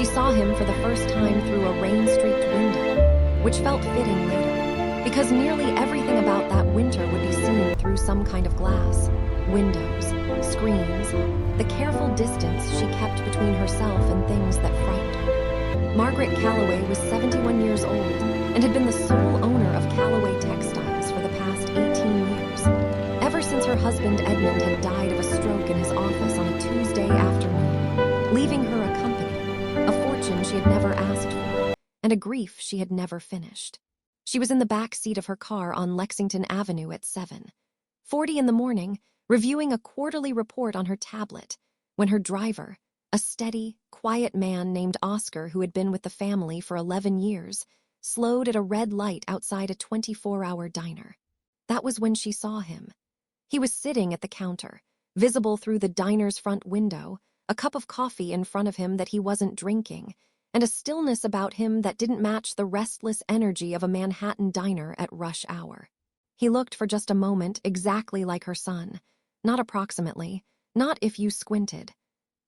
She saw him for the first time through a rain-streaked window, which felt fitting later, because nearly everything about that winter would be seen through some kind of glass. Windows, screens, the careful distance she kept between herself and things that frightened her. Margaret Calloway was 71 years old and had been the sole owner of Calloway Textiles for the past 18 years. Ever since her husband Edmund had died of a stroke in his office on a Tuesday afternoon, leaving her a company, a fortune she had never asked for, and a grief she had never finished. She was in the back seat of her car on Lexington Avenue at 7:40 in the morning, reviewing a quarterly report on her tablet, when her driver, a steady, quiet man named Oscar who had been with the family for 11 years, slowed at a red light outside a 24-hour diner. That was when she saw him. He was sitting at the counter, visible through the diner's front window, a cup of coffee in front of him that he wasn't drinking, and a stillness about him that didn't match the restless energy of a Manhattan diner at rush hour. He looked for just a moment exactly like her son, not approximately, not if you squinted.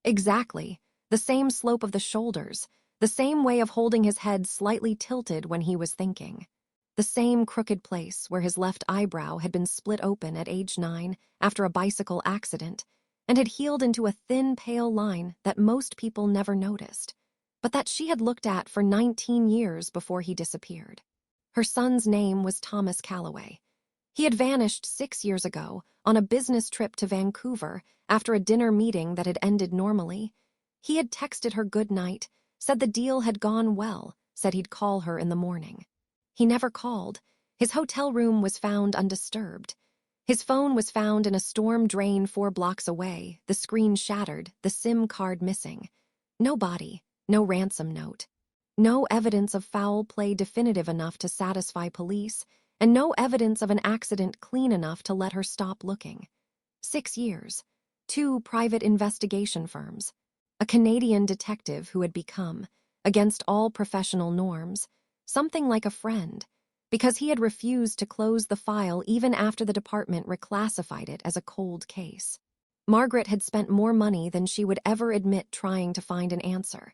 Exactly, the same slope of the shoulders, the same way of holding his head slightly tilted when he was thinking. The same crooked place where his left eyebrow had been split open at age 9 after a bicycle accident and had healed into a thin, pale line that most people never noticed, but that she had looked at for 19 years before he disappeared. Her son's name was Thomas Calloway. He had vanished 6 years ago on a business trip to Vancouver after a dinner meeting that had ended normally. He had texted her good night, said the deal had gone well, said he'd call her in the morning. He never called. His hotel room was found undisturbed. His phone was found in a storm drain 4 blocks away, the screen shattered, the SIM card missing. No body, no ransom note. No evidence of foul play definitive enough to satisfy police, and no evidence of an accident clean enough to let her stop looking. 6 years, 2 private investigation firms, a Canadian detective who had become, against all professional norms, something like a friend, because he had refused to close the file even after the department reclassified it as a cold case. Margaret had spent more money than she would ever admit trying to find an answer,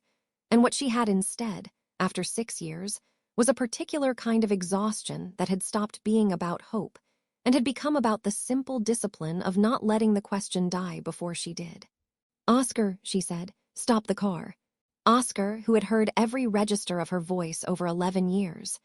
and what she had instead, after 6 years, was a particular kind of exhaustion that had stopped being about hope and had become about the simple discipline of not letting the question die before she did. "Oscar," she said, "stop the car." Oscar, who had heard every register of her voice over 11 years.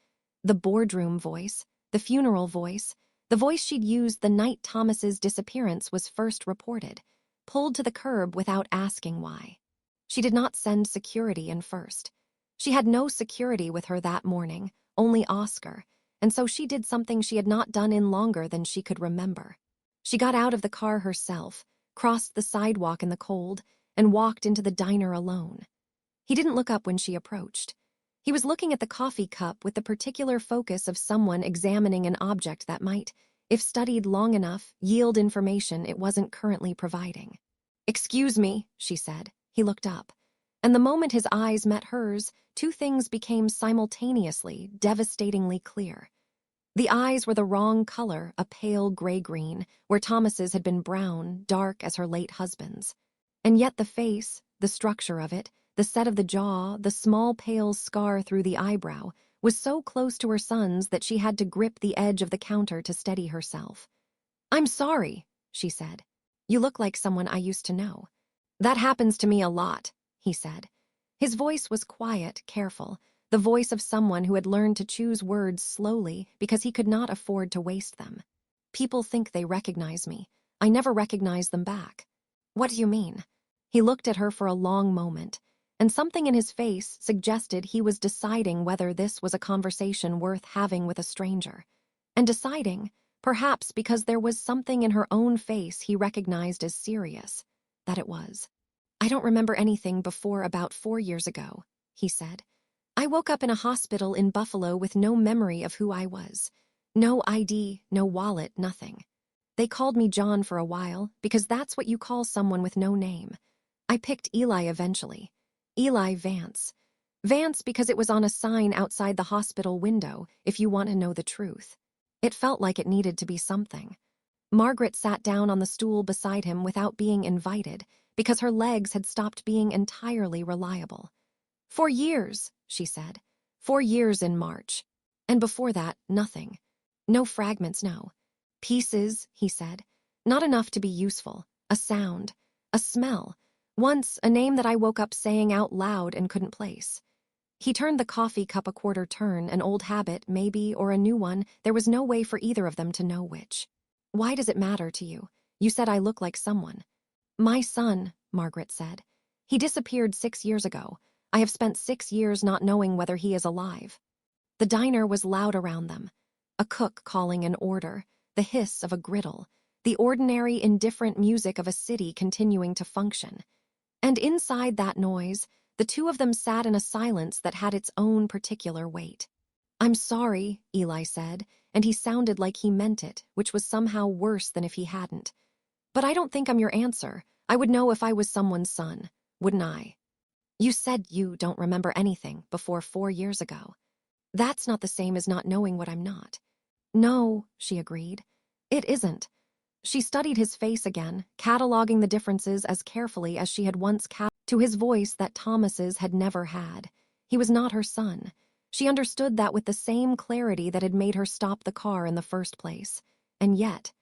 The boardroom voice, the funeral voice, the voice she'd used the night Thomas's disappearance was first reported, pulled to the curb without asking why. She did not send security in first. She had no security with her that morning, only Oscar, and so she did something she had not done in longer than she could remember. She got out of the car herself, crossed the sidewalk in the cold, and walked into the diner alone. He didn't look up when she approached. He was looking at the coffee cup with the particular focus of someone examining an object that might, if studied long enough, yield information it wasn't currently providing. "Excuse me," she said. He looked up, and the moment his eyes met hers, 2 things became simultaneously, devastatingly clear. The eyes were the wrong color, a pale gray-green, where Thomas's had been brown, dark as her late husband's. And yet the face, the structure of it, the set of the jaw, the small pale scar through the eyebrow, was so close to her son's that she had to grip the edge of the counter to steady herself. "I'm sorry," she said. "You look like someone I used to know." "That happens to me a lot," he said. His voice was quiet, careful, the voice of someone who had learned to choose words slowly because he could not afford to waste them. "People think they recognize me. I never recognize them back." "What do you mean?" He looked at her for a long moment, and something in his face suggested he was deciding whether this was a conversation worth having with a stranger. And deciding, perhaps because there was something in her own face he recognized as serious, that it was. "I don't remember anything before about 4 years ago," he said. "I woke up in a hospital in Buffalo with no memory of who I was. No ID, no wallet, nothing. They called me John for a while, because that's what you call someone with no name. I picked Eli eventually. Eli Vance. Vance because it was on a sign outside the hospital window, if you want to know the truth. It felt like it needed to be something." Margaret sat down on the stool beside him without being invited, because her legs had stopped being entirely reliable. 4 years, she said. 4 years in March. And before that, nothing. No fragments, no. Pieces, he said. Not enough to be useful. A sound. A smell. Once, a name that I woke up saying out loud and couldn't place. He turned the coffee cup a quarter turn, an old habit, maybe, or a new one. There was no way for either of them to know which. Why does it matter to you? You said I look like someone. My son, Margaret said. He disappeared 6 years ago. I have spent 6 years not knowing whether he is alive. The diner was loud around them. A cook calling an order, the hiss of a griddle, the ordinary, indifferent music of a city continuing to function. And inside that noise, the two of them sat in a silence that had its own particular weight. I'm sorry, Eli said, and he sounded like he meant it, which was somehow worse than if he hadn't. But I don't think I'm your answer. I would know if I was someone's son, wouldn't I? You said you don't remember anything before 4 years ago. That's not the same as not knowing what I'm not. No, she agreed. It isn't. She studied his face again, cataloging the differences as carefully as she had once to his voice that Thomas's had never had. He was not her son. She understood that with the same clarity that had made her stop the car in the first place. And yet,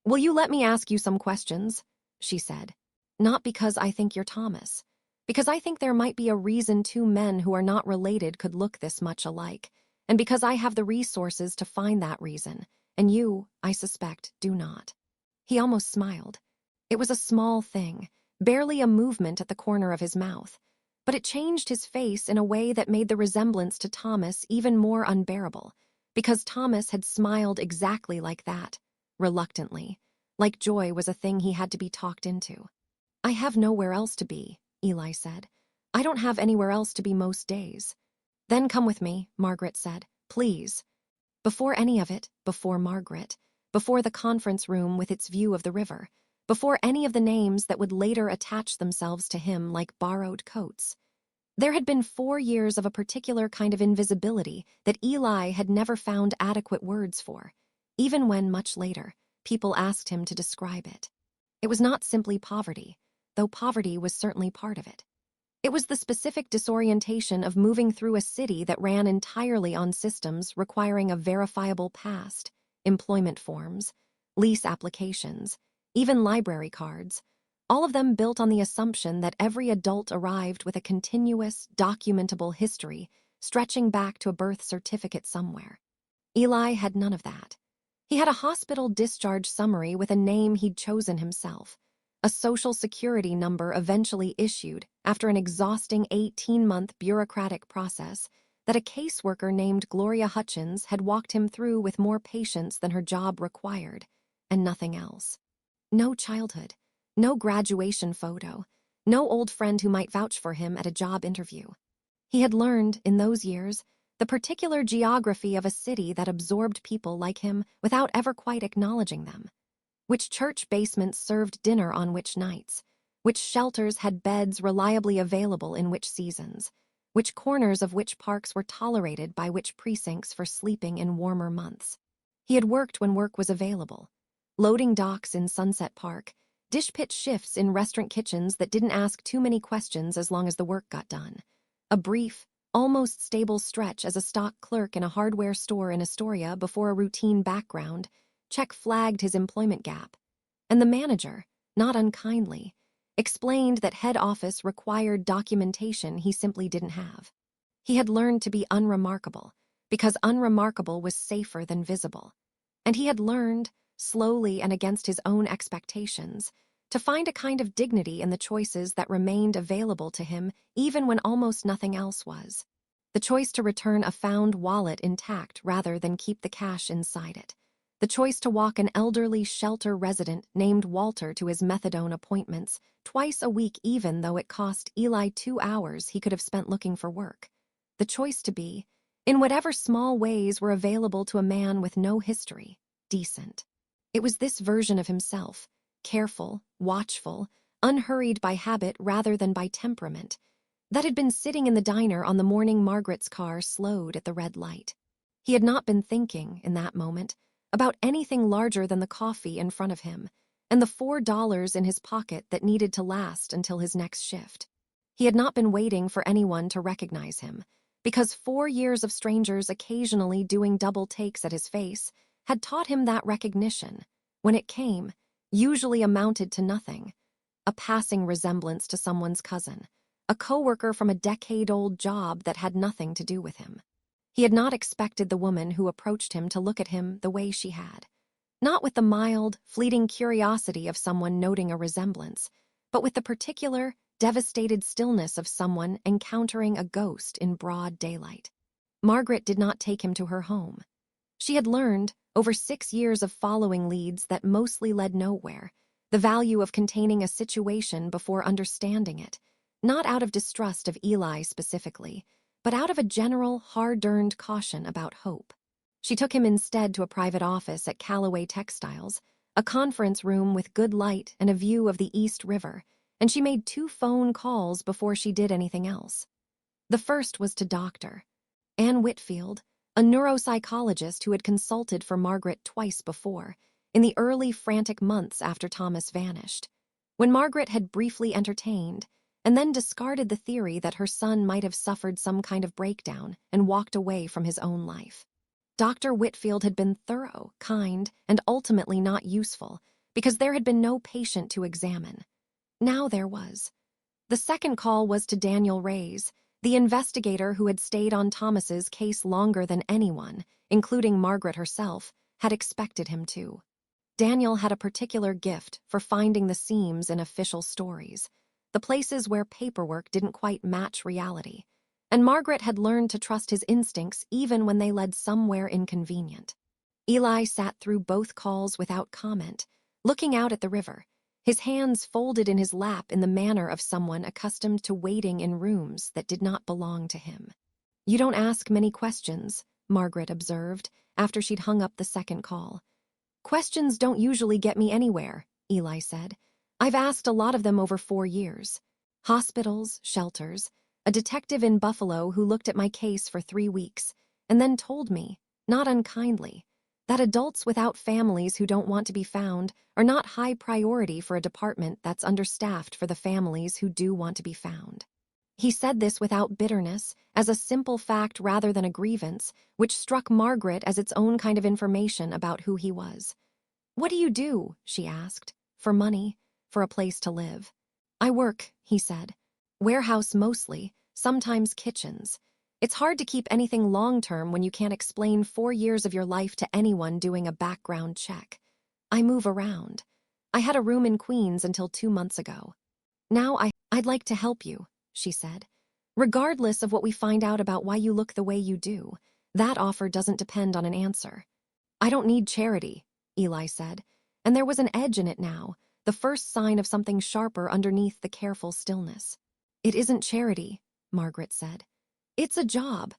will you let me ask you some questions? She said. Not because I think you're Thomas. Because I think there might be a reason two men who are not related could look this much alike. And because I have the resources to find that reason. And you, I suspect, do not. He almost smiled. It was a small thing, barely a movement at the corner of his mouth. But it changed his face in a way that made the resemblance to Thomas even more unbearable, because Thomas had smiled exactly like that, reluctantly, like joy was a thing he had to be talked into. I have nowhere else to be, Eli said. I don't have anywhere else to be most days. Then come with me, Margaret said. Please. Before any of it, before Margaret, before the conference room with its view of the river, before any of the names that would later attach themselves to him like borrowed coats. There had been 4 years of a particular kind of invisibility that Eli had never found adequate words for, even when, much later, people asked him to describe it. It was not simply poverty, though poverty was certainly part of it. It was the specific disorientation of moving through a city that ran entirely on systems requiring a verifiable past, employment forms, lease applications, even library cards, all of them built on the assumption that every adult arrived with a continuous, documentable history stretching back to a birth certificate somewhere. Eli had none of that. He had a hospital discharge summary with a name he'd chosen himself, a social security number eventually issued after an exhausting 18-month bureaucratic process that a caseworker named Gloria Hutchins had walked him through with more patience than her job required, and nothing else. No childhood, no graduation photo, no old friend who might vouch for him at a job interview. He had learned, in those years, the particular geography of a city that absorbed people like him without ever quite acknowledging them. Which church basements served dinner on which nights, which shelters had beds reliably available in which seasons, which corners of which parks were tolerated by which precincts for sleeping in warmer months. He had worked when work was available, loading docks in Sunset Park, dish-pit shifts in restaurant kitchens that didn't ask too many questions as long as the work got done, a brief, almost stable stretch as a stock clerk in a hardware store in Astoria before a routine background check flagged his employment gap, and the manager, not unkindly, explained that head office required documentation he simply didn't have. He had learned to be unremarkable, because unremarkable was safer than visible. And he had learned, slowly and against his own expectations, to find a kind of dignity in the choices that remained available to him even when almost nothing else was. The choice to return a found wallet intact rather than keep the cash inside it. The choice to walk an elderly shelter resident named Walter to his methadone appointments twice a week even though it cost Eli 2 hours he could have spent looking for work. The choice to be, in whatever small ways were available to a man with no history, decent. It was this version of himself, careful, watchful, unhurried by habit rather than by temperament, that had been sitting in the diner on the morning Margaret's car slowed at the red light. He had not been thinking, in that moment, about anything larger than the coffee in front of him and the $4 in his pocket that needed to last until his next shift. He had not been waiting for anyone to recognize him, because 4 years of strangers occasionally doing double takes at his face had taught him that recognition, when it came, usually amounted to nothing: a passing resemblance to someone's cousin, a coworker from a decade-old job that had nothing to do with him. He had not expected the woman who approached him to look at him the way she had. Not with the mild, fleeting curiosity of someone noting a resemblance, but with the particular, devastated stillness of someone encountering a ghost in broad daylight. Margaret did not take him to her home. She had learned, over 6 years of following leads that mostly led nowhere, the value of containing a situation before understanding it, not out of distrust of Eli specifically, but out of a general, hard-earned caution about hope. She took him instead to a private office at Callaway Textiles, a conference room with good light and a view of the East River, and she made 2 phone calls before she did anything else. The first was to Dr. Ann Whitfield, a neuropsychologist who had consulted for Margaret twice before, in the early frantic months after Thomas vanished, when Margaret had briefly entertained and then discarded the theory that her son might have suffered some kind of breakdown and walked away from his own life. Dr. Whitfield had been thorough, kind, and ultimately not useful, because there had been no patient to examine. Now there was. The second call was to Daniel Reyes, the investigator who had stayed on Thomas's case longer than anyone, including Margaret herself, had expected him to. Daniel had a particular gift for finding the seams in official stories, the places where paperwork didn't quite match reality, and Margaret had learned to trust his instincts even when they led somewhere inconvenient. Eli sat through both calls without comment, looking out at the river, his hands folded in his lap in the manner of someone accustomed to waiting in rooms that did not belong to him. "You don't ask many questions," Margaret observed after she'd hung up the second call. "Questions don't usually get me anywhere," Eli said. "I've asked a lot of them over 4 years. Hospitals, shelters, a detective in Buffalo who looked at my case for 3 weeks, and then told me, not unkindly, that adults without families who don't want to be found are not high priority for a department that's understaffed for the families who do want to be found." He said this without bitterness, as a simple fact rather than a grievance, which struck Margaret as its own kind of information about who he was. "What do you do?" she asked. "For money? For a place to live?" "I work," he said. "Warehouse mostly, sometimes kitchens. It's hard to keep anything long-term when you can't explain 4 years of your life to anyone doing a background check. I move around. I had a room in Queens until 2 months ago. Now I'd like to help you," she said. "Regardless of what we find out about why you look the way you do, that offer doesn't depend on an answer." "I don't need charity," Eli said, and there was an edge in it now, the first sign of something sharper underneath the careful stillness. "It isn't charity," Margaret said. "It's a job.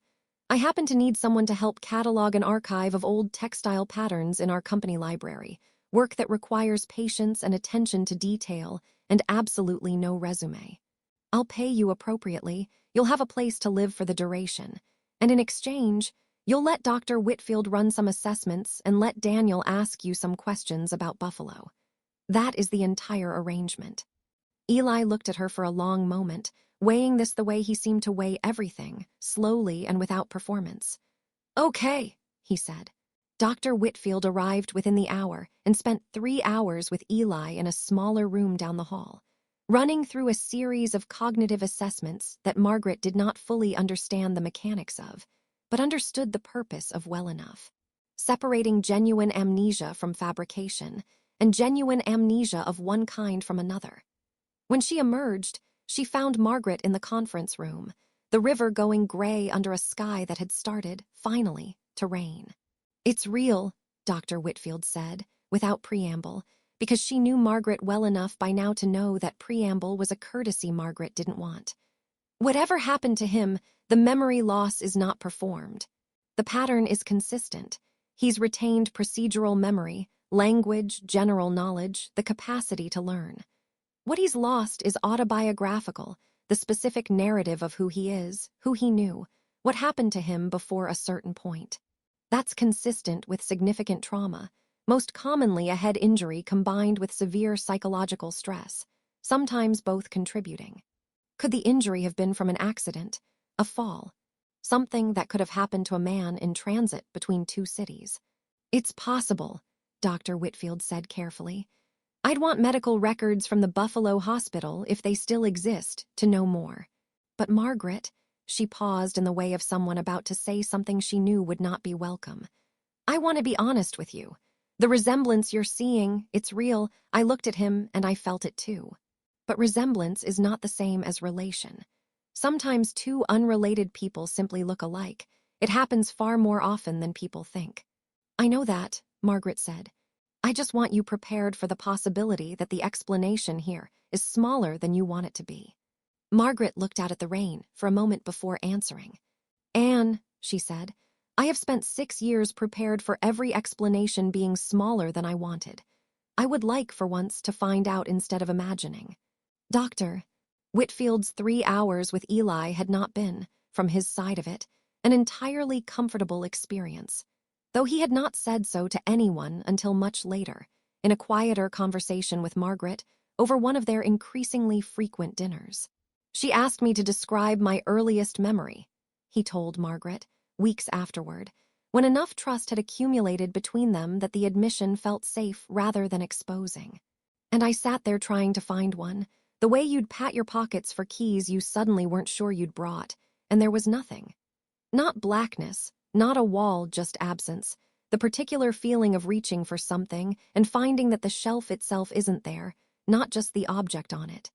I happen to need someone to help catalog an archive of old textile patterns in our company library, work that requires patience and attention to detail and absolutely no resume. I'll pay you appropriately, you'll have a place to live for the duration, and in exchange, you'll let Dr. Whitfield run some assessments and let Daniel ask you some questions about Buffalo. That is the entire arrangement." Eli looked at her for a long moment, weighing this the way he seemed to weigh everything, slowly and without performance. "Okay," he said. Dr. Whitfield arrived within the hour and spent 3 hours with Eli in a smaller room down the hall, running through a series of cognitive assessments that Margaret did not fully understand the mechanics of, but understood the purpose of well enough. Separating genuine amnesia from fabrication, and genuine amnesia of one kind from another. When she emerged, she found Margaret in the conference room, the river going gray under a sky that had started, finally, to rain. "It's real," Dr. Whitfield said, without preamble, because she knew Margaret well enough by now to know that preamble was a courtesy Margaret didn't want. "Whatever happened to him, the memory loss is not performed. The pattern is consistent. He's retained procedural memory, language, general knowledge, the capacity to learn. What he's lost is autobiographical, the specific narrative of who he is, who he knew, what happened to him before a certain point. That's consistent with significant trauma, most commonly a head injury combined with severe psychological stress, sometimes both contributing." Could the injury have been from an accident, a fall, something that could have happened to a man in transit between two cities? It's possible, Dr. Whitfield said carefully. I'd want medical records from the Buffalo Hospital, if they still exist, to know more. But Margaret, she paused in the way of someone about to say something she knew would not be welcome. I want to be honest with you. The resemblance you're seeing, it's real. I looked at him and I felt it too. But resemblance is not the same as relation. Sometimes two unrelated people simply look alike. It happens far more often than people think. I know that, Margaret said. I just want you prepared for the possibility that the explanation here is smaller than you want it to be. Margaret looked out at the rain for a moment before answering. Anne, she said, I have spent 6 years prepared for every explanation being smaller than I wanted. I would like, for once, to find out instead of imagining. Doctor, Whitfield's 3 hours with Eli had not been, from his side of it, an entirely comfortable experience, though he had not said so to anyone until much later, in a quieter conversation with Margaret over one of their increasingly frequent dinners. She asked me to describe my earliest memory, he told Margaret, weeks afterward, when enough trust had accumulated between them that the admission felt safe rather than exposing. And I sat there trying to find one, the way you'd pat your pockets for keys you suddenly weren't sure you'd brought, and there was nothing. Not blackness, not a wall, just absence, the particular feeling of reaching for something and finding that the shelf itself isn't there, not just the object on it.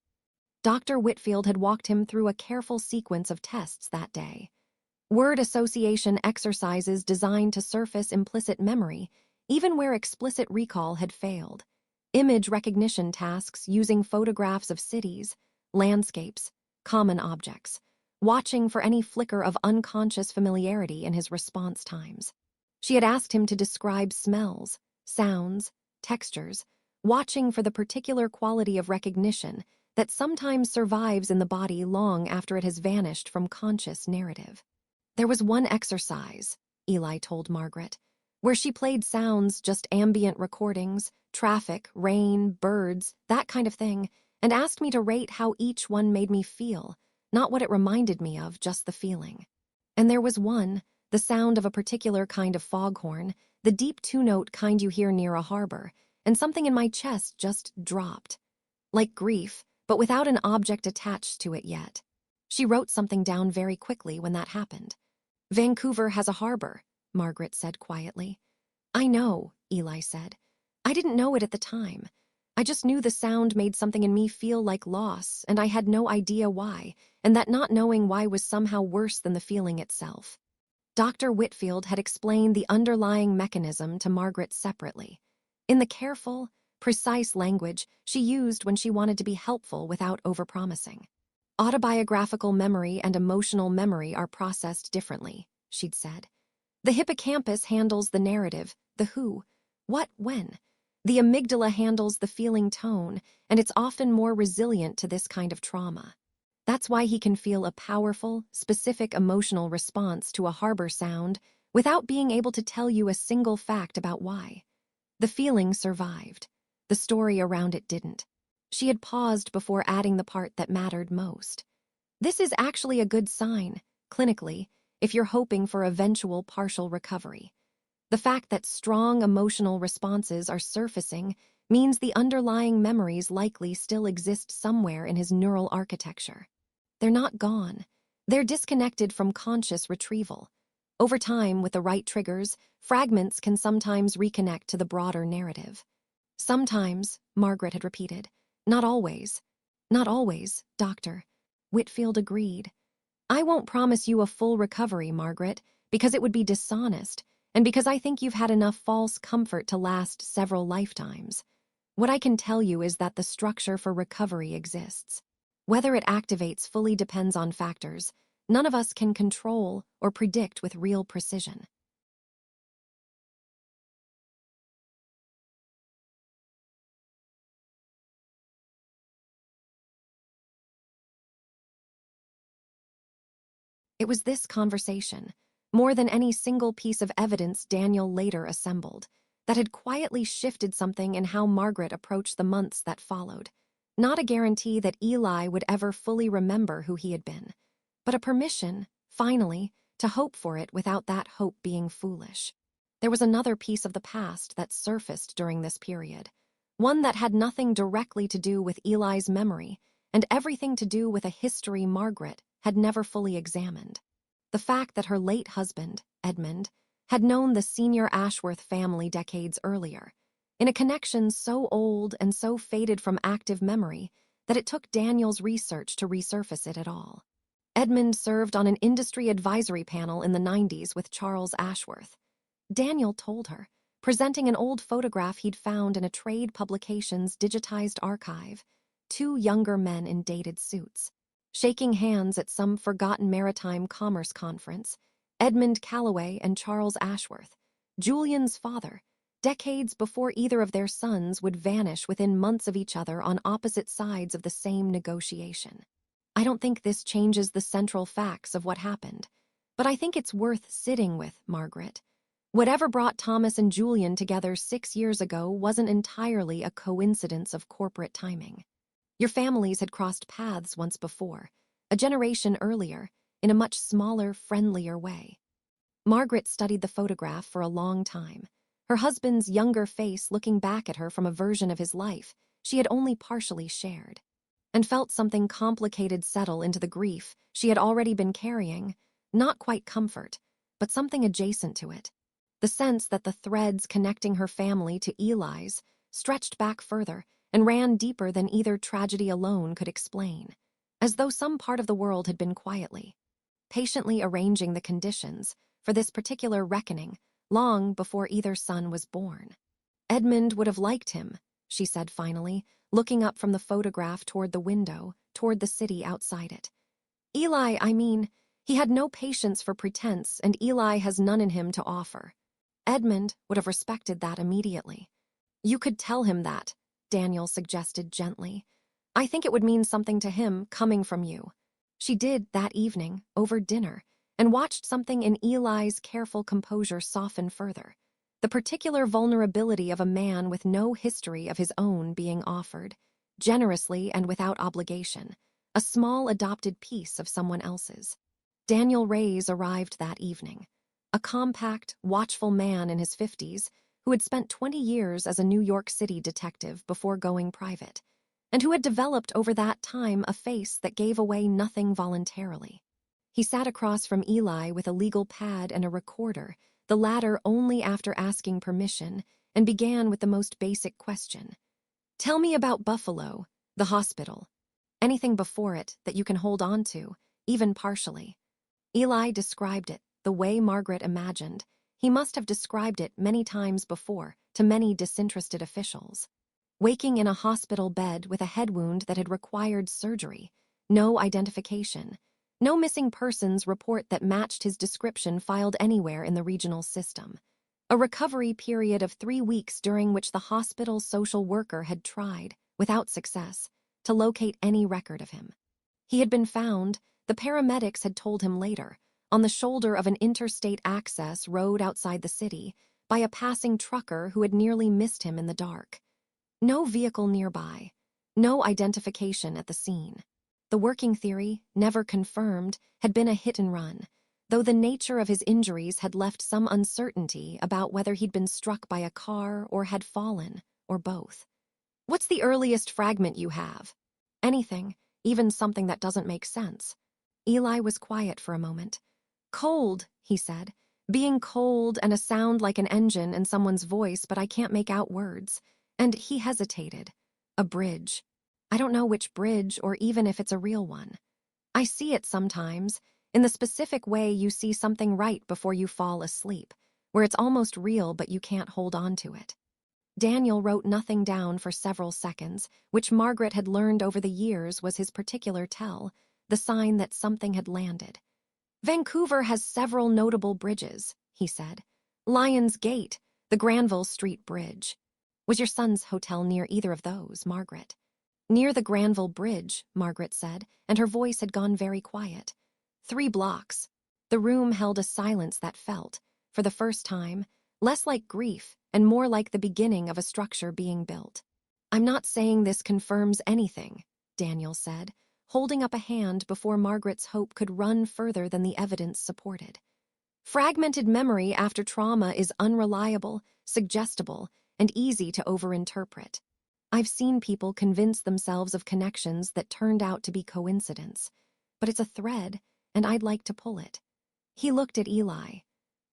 Dr. Whitfield had walked him through a careful sequence of tests that day. Word association exercises designed to surface implicit memory, even where explicit recall had failed. Image recognition tasks using photographs of cities, landscapes, common objects, watching for any flicker of unconscious familiarity in his response times. She had asked him to describe smells, sounds, textures, watching for the particular quality of recognition that sometimes survives in the body long after it has vanished from conscious narrative. There was one exercise, Eli told Margaret, where she played sounds, just ambient recordings, traffic, rain, birds, that kind of thing, and asked me to rate how each one made me feel, not what it reminded me of, just the feeling. And there was one, the sound of a particular kind of foghorn, the deep two-note kind you hear near a harbor, and something in my chest just dropped. Like grief, but without an object attached to it yet. She wrote something down very quickly when that happened. Vancouver has a harbor, Margaret said quietly. I know, Eli said. I didn't know it at the time. I just knew the sound made something in me feel like loss, and I had no idea why, and that not knowing why was somehow worse than the feeling itself. Dr. Whitfield had explained the underlying mechanism to Margaret separately, in the careful, precise language she used when she wanted to be helpful without overpromising. Autobiographical memory and emotional memory are processed differently, she'd said. The hippocampus handles the narrative, the who, what, when. The amygdala handles the feeling tone, and it's often more resilient to this kind of trauma. That's why he can feel a powerful, specific emotional response to a harbor sound without being able to tell you a single fact about why. The feeling survived. The story around it didn't. She had paused before adding the part that mattered most. This is actually a good sign, clinically, if you're hoping for eventual partial recovery. The fact that strong emotional responses are surfacing means the underlying memories likely still exist somewhere in his neural architecture. They're not gone. They're disconnected from conscious retrieval. Over time, with the right triggers, fragments can sometimes reconnect to the broader narrative. Sometimes, Margaret had repeated. Not always. Not always, Doctor. Whitfield agreed. I won't promise you a full recovery, Margaret, because it would be dishonest, and because I think you've had enough false comfort to last several lifetimes. What I can tell you is that the structure for recovery exists. Whether it activates fully depends on factors none of us can control or predict with real precision. It was this conversation, more than any single piece of evidence Daniel later assembled, that had quietly shifted something in how Margaret approached the months that followed. Not a guarantee that Eli would ever fully remember who he had been, but a permission, finally, to hope for it without that hope being foolish. There was another piece of the past that surfaced during this period, one that had nothing directly to do with Eli's memory and everything to do with a history Margaret had never fully examined. The fact that her late husband, Edmund, had known the senior Ashworth family decades earlier, in a connection so old and so faded from active memory that it took Daniel's research to resurface it at all. Edmund served on an industry advisory panel in the 90s with Charles Ashworth. Daniel told her, presenting an old photograph he'd found in a trade publication's digitized archive, two younger men in dated suits. Shaking hands at some forgotten maritime commerce conference, Edmund Calloway and Charles Ashworth, Julian's father, decades before either of their sons would vanish within months of each other on opposite sides of the same negotiation. I don't think this changes the central facts of what happened, but I think it's worth sitting with, Margaret. Whatever brought Thomas and Julian together 6 years ago wasn't entirely a coincidence of corporate timing. Your families had crossed paths once before, a generation earlier, in a much smaller, friendlier way. Margaret studied the photograph for a long time, her husband's younger face looking back at her from a version of his life she had only partially shared, and felt something complicated settle into the grief she had already been carrying, not quite comfort, but something adjacent to it. The sense that the threads connecting her family to Eli's stretched back further and ran deeper than either tragedy alone could explain, as though some part of the world had been quietly, patiently arranging the conditions for this particular reckoning long before either son was born. Edmund would have liked him, she said finally, looking up from the photograph toward the window, toward the city outside it. Eli, he had no patience for pretense, and Eli has none in him to offer. Edmund would have respected that immediately. You could tell him that, Daniel suggested gently. I think it would mean something to him coming from you. She did that evening, over dinner, and watched something in Eli's careful composure soften further. The particular vulnerability of a man with no history of his own being offered, generously and without obligation, a small adopted piece of someone else's. Daniel Reyes arrived that evening, a compact, watchful man in his 50s who had spent 20 years as a New York City detective before going private, and who had developed over that time a face that gave away nothing voluntarily. He sat across from Eli with a legal pad and a recorder, the latter only after asking permission, and began with the most basic question. Tell me about Buffalo, the hospital. Anything before it that you can hold on to, even partially. Eli described it the way Margaret imagined. He must have described it many times before to many disinterested officials. Waking in a hospital bed with a head wound that had required surgery, no identification, no missing persons report that matched his description filed anywhere in the regional system. A recovery period of 3 weeks during which the hospital's social worker had tried, without success, to locate any record of him. He had been found, the paramedics had told him later, on the shoulder of an interstate access road outside the city, by a passing trucker who had nearly missed him in the dark. No vehicle nearby, no identification at the scene. The working theory, never confirmed, had been a hit and run, though the nature of his injuries had left some uncertainty about whether he'd been struck by a car or had fallen, or both. What's the earliest fragment you have? Anything, even something that doesn't make sense. Eli was quiet for a moment. Cold, he said. Being cold and a sound like an engine in someone's voice, but I can't make out words. And he hesitated. A bridge. I don't know which bridge or even if it's a real one. I see it sometimes, in the specific way you see something right before you fall asleep, where it's almost real but you can't hold on to it. Daniel wrote nothing down for several seconds, which Margaret had learned over the years was his particular tell, the sign that something had landed. Vancouver has several notable bridges, he said. Lyons Gate, the Granville Street Bridge. Was your son's hotel near either of those, Margaret? Near the Granville Bridge, Margaret said, and her voice had gone very quiet. 3 blocks. The room held a silence that felt, for the first time, less like grief and more like the beginning of a structure being built. I'm not saying this confirms anything, Daniel said, holding up a hand before Margaret's hope could run further than the evidence supported. Fragmented memory after trauma is unreliable, suggestible, and easy to overinterpret. I've seen people convince themselves of connections that turned out to be coincidence, but it's a thread, and I'd like to pull it. He looked at Eli.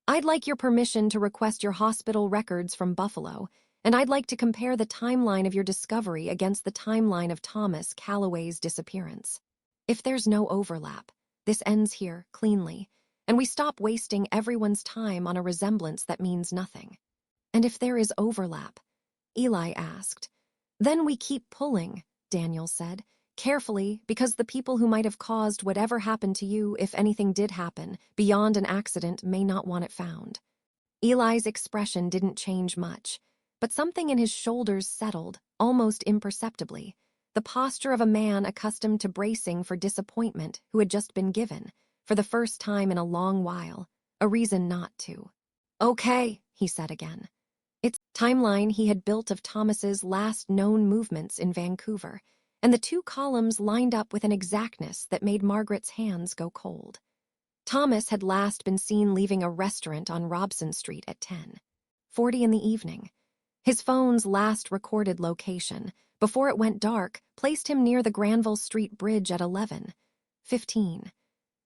I'd like your permission to request your hospital records from Buffalo, and I'd like to compare the timeline of your discovery against the timeline of Thomas Calloway's disappearance. If there's no overlap, this ends here, cleanly, and we stop wasting everyone's time on a resemblance that means nothing. And if there is overlap, Eli asked. Then we keep pulling, Daniel said, carefully, because the people who might have caused whatever happened to you, if anything did happen, beyond an accident, may not want it found. Eli's expression didn't change much, but something in his shoulders settled, almost imperceptibly, the posture of a man accustomed to bracing for disappointment who had just been given, for the first time in a long while, a reason not to. Okay, he said again. It's timeline he had built of Thomas's last known movements in Vancouver, and the two columns lined up with an exactness that made Margaret's hands go cold. Thomas had last been seen leaving a restaurant on Robson Street at 10:40 in the evening. His phone's last recorded location, before it went dark, placed him near the Granville Street Bridge at 11:15.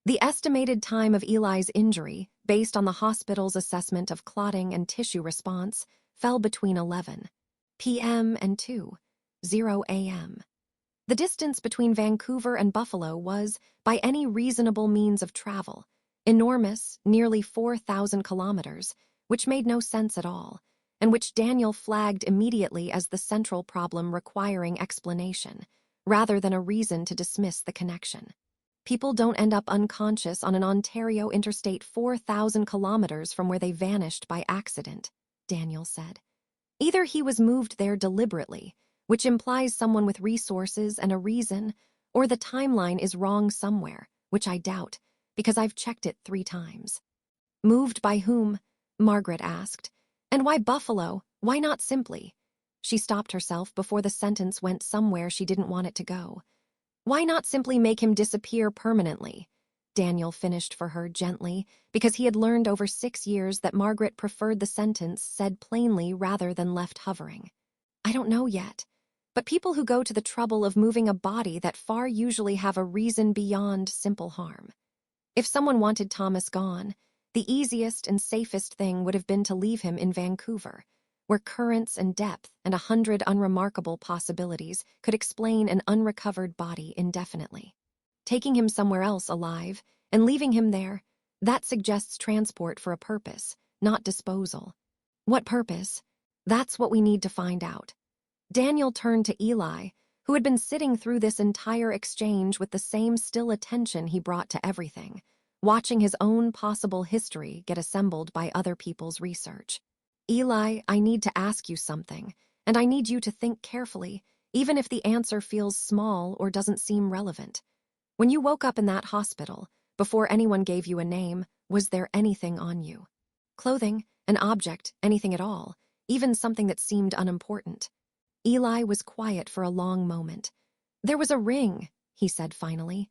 The estimated time of Eli's injury, based on the hospital's assessment of clotting and tissue response, fell between 11 p.m. and 2:00 a.m. The distance between Vancouver and Buffalo was, by any reasonable means of travel, enormous, nearly 4,000 kilometers, which made no sense at all, and which Daniel flagged immediately as the central problem requiring explanation, rather than a reason to dismiss the connection. People don't end up unconscious on an Ontario interstate 4,000 kilometers from where they vanished by accident, Daniel said. Either he was moved there deliberately, which implies someone with resources and a reason, or the timeline is wrong somewhere, which I doubt, because I've checked it 3 times. Moved by whom? Margaret asked. And why Buffalo? Why not simply? She stopped herself before the sentence went somewhere she didn't want it to go. Why not simply make him disappear permanently? Daniel finished for her gently, because he had learned over 6 years that Margaret preferred the sentence said plainly rather than left hovering. I don't know yet, but people who go to the trouble of moving a body that far usually have a reason beyond simple harm. If someone wanted Thomas gone, the easiest and safest thing would have been to leave him in Vancouver, where currents and depth and 100 unremarkable possibilities could explain an unrecovered body indefinitely. Taking him somewhere else alive and leaving him there, that suggests transport for a purpose, not disposal. What purpose? That's what we need to find out. Daniel turned to Eli, who had been sitting through this entire exchange with the same still attention he brought to everything, watching his own possible history get assembled by other people's research. Eli, I need to ask you something, and I need you to think carefully, even if the answer feels small or doesn't seem relevant. When you woke up in that hospital, before anyone gave you a name, was there anything on you? Clothing, an object, anything at all, even something that seemed unimportant. Eli was quiet for a long moment. There was a ring, he said finally.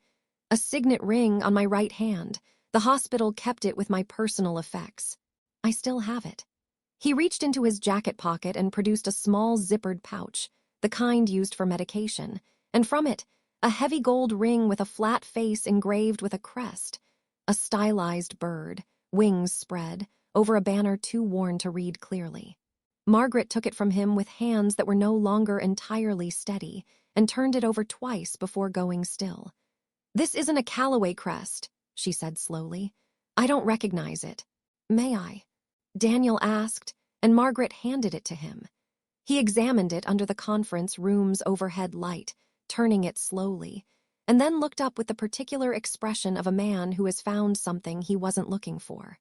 A signet ring on my right hand. The hospital kept it with my personal effects. I still have it. He reached into his jacket pocket and produced a small zippered pouch, the kind used for medication, and from it, a heavy gold ring with a flat face engraved with a crest, a stylized bird, wings spread, over a banner too worn to read clearly. Margaret took it from him with hands that were no longer entirely steady and turned it over twice before going still. This isn't a Calloway crest, she said slowly. I don't recognize it. May I? Daniel asked, and Margaret handed it to him. He examined it under the conference room's overhead light, turning it slowly, and then looked up with the particular expression of a man who has found something he wasn't looking for.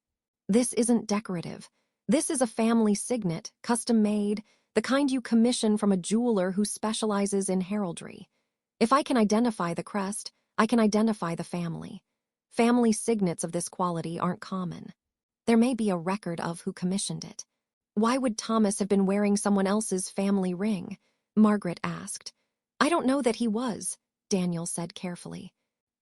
This isn't decorative. This is a family signet, custom-made, the kind you commission from a jeweler who specializes in heraldry. If I can identify the crest, I can identify the family. Family signets of this quality aren't common. There may be a record of who commissioned it. Why would Thomas have been wearing someone else's family ring? Margaret asked. I don't know that he was, Daniel said carefully.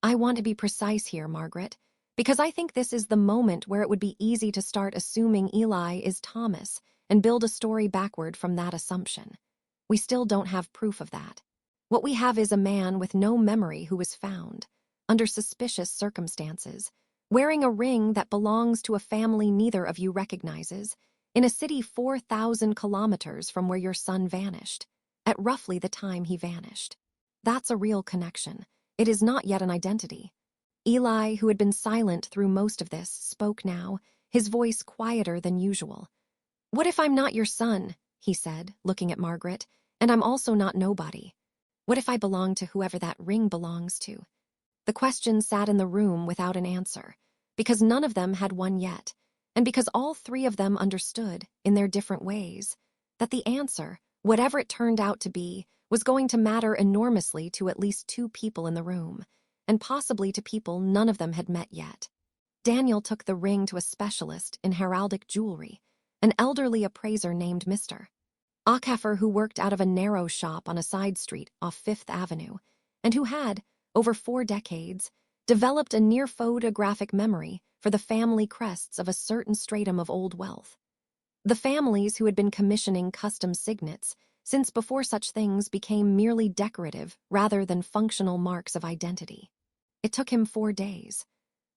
I want to be precise here, Margaret, because I think this is the moment where it would be easy to start assuming Eli is Thomas and build a story backward from that assumption. We still don't have proof of that. What we have is a man with no memory who was found, under suspicious circumstances, wearing a ring that belongs to a family neither of you recognizes, in a city 4,000 kilometers from where your son vanished, at roughly the time he vanished. That's a real connection. It is not yet an identity. Eli, who had been silent through most of this, spoke now, his voice quieter than usual. What if I'm not your son, he said, looking at Margaret, and I'm also not nobody? What if I belong to whoever that ring belongs to? The question sat in the room without an answer, because none of them had one yet, and because all three of them understood, in their different ways, that the answer, whatever it turned out to be, was going to matter enormously to at least two people in the room, and possibly to people none of them had met yet. Daniel took the ring to a specialist in heraldic jewelry, an elderly appraiser named Mr. Ackafer, who worked out of a narrow shop on a side street off Fifth Avenue, and who had, over 4 decades, developed a near-photographic memory for the family crests of a certain stratum of old wealth. The families who had been commissioning custom signets since before such things became merely decorative rather than functional marks of identity. It took him 4 days.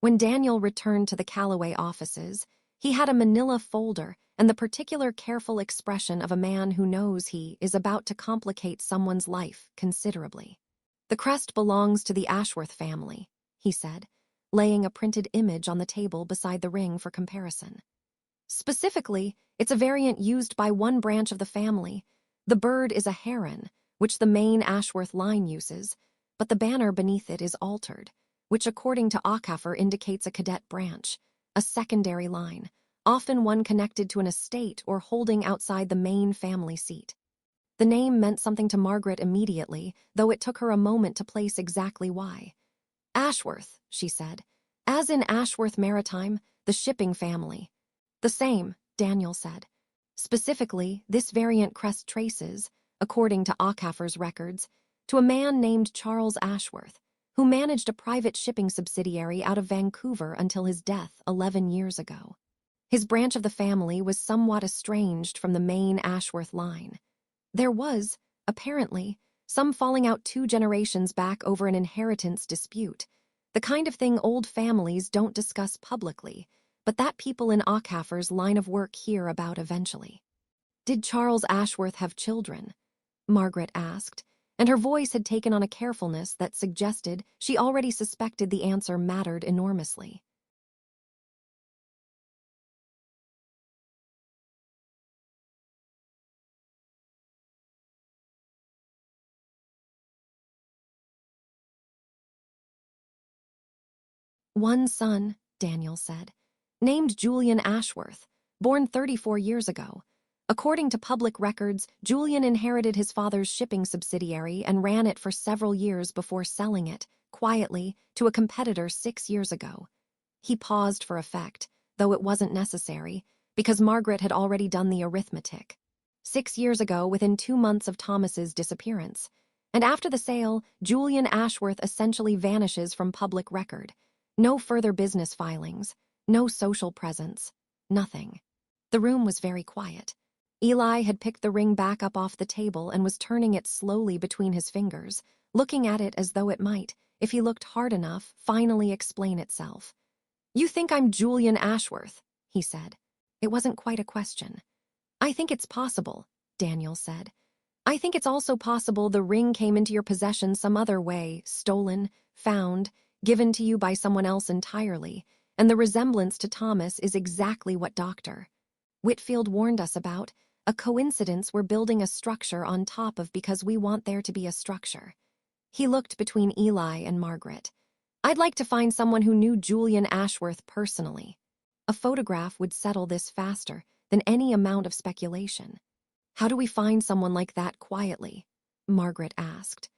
When Daniel returned to the Callaway offices, he had a manila folder and the particular careful expression of a man who knows he is about to complicate someone's life considerably. The crest belongs to the Ashworth family, he said, laying a printed image on the table beside the ring for comparison. Specifically, it's a variant used by one branch of the family. The bird is a heron, which the main Ashworth line uses, but the banner beneath it is altered, which according to Ackafer indicates a cadet branch, a secondary line, often one connected to an estate or holding outside the main family seat. The name meant something to Margaret immediately, though it took her a moment to place exactly why. Ashworth, she said, as in Ashworth Maritime, the shipping family. The same, Daniel said. Specifically, this variant crest traces, according to Ackafer's records, to a man named Charles Ashworth, who managed a private shipping subsidiary out of Vancouver until his death 11 years ago. His branch of the family was somewhat estranged from the main Ashworth line. There was, apparently, some falling out 2 generations back over an inheritance dispute, the kind of thing old families don't discuss publicly, but that people in Ackafer's line of work hear about eventually. Did Charles Ashworth have children? Margaret asked, and her voice had taken on a carefulness that suggested she already suspected the answer mattered enormously. One son, Daniel said, named Julian Ashworth, born 34 years ago. According to public records, Julian inherited his father's shipping subsidiary and ran it for several years before selling it, quietly, to a competitor 6 years ago. He paused for effect, though it wasn't necessary, because Margaret had already done the arithmetic. 6 years ago, within 2 months of Thomas's disappearance. And after the sale, Julian Ashworth essentially vanishes from public record. No further business filings, no social presence, nothing. The room was very quiet. Eli had picked the ring back up off the table and was turning it slowly between his fingers, looking at it as though it might, if he looked hard enough, finally explain itself. You think I'm Julian Ashworth, he said. It wasn't quite a question. I think it's possible, Daniel said. I think it's also possible the ring came into your possession some other way, stolen, found, given to you by someone else entirely, and the resemblance to Thomas is exactly what Dr. Whitfield warned us about, a coincidence we're building a structure on top of because we want there to be a structure. He looked between Eli and Margaret. I'd like to find someone who knew Julian Ashworth personally. A photograph would settle this faster than any amount of speculation. How do we find someone like that quietly? Margaret asked.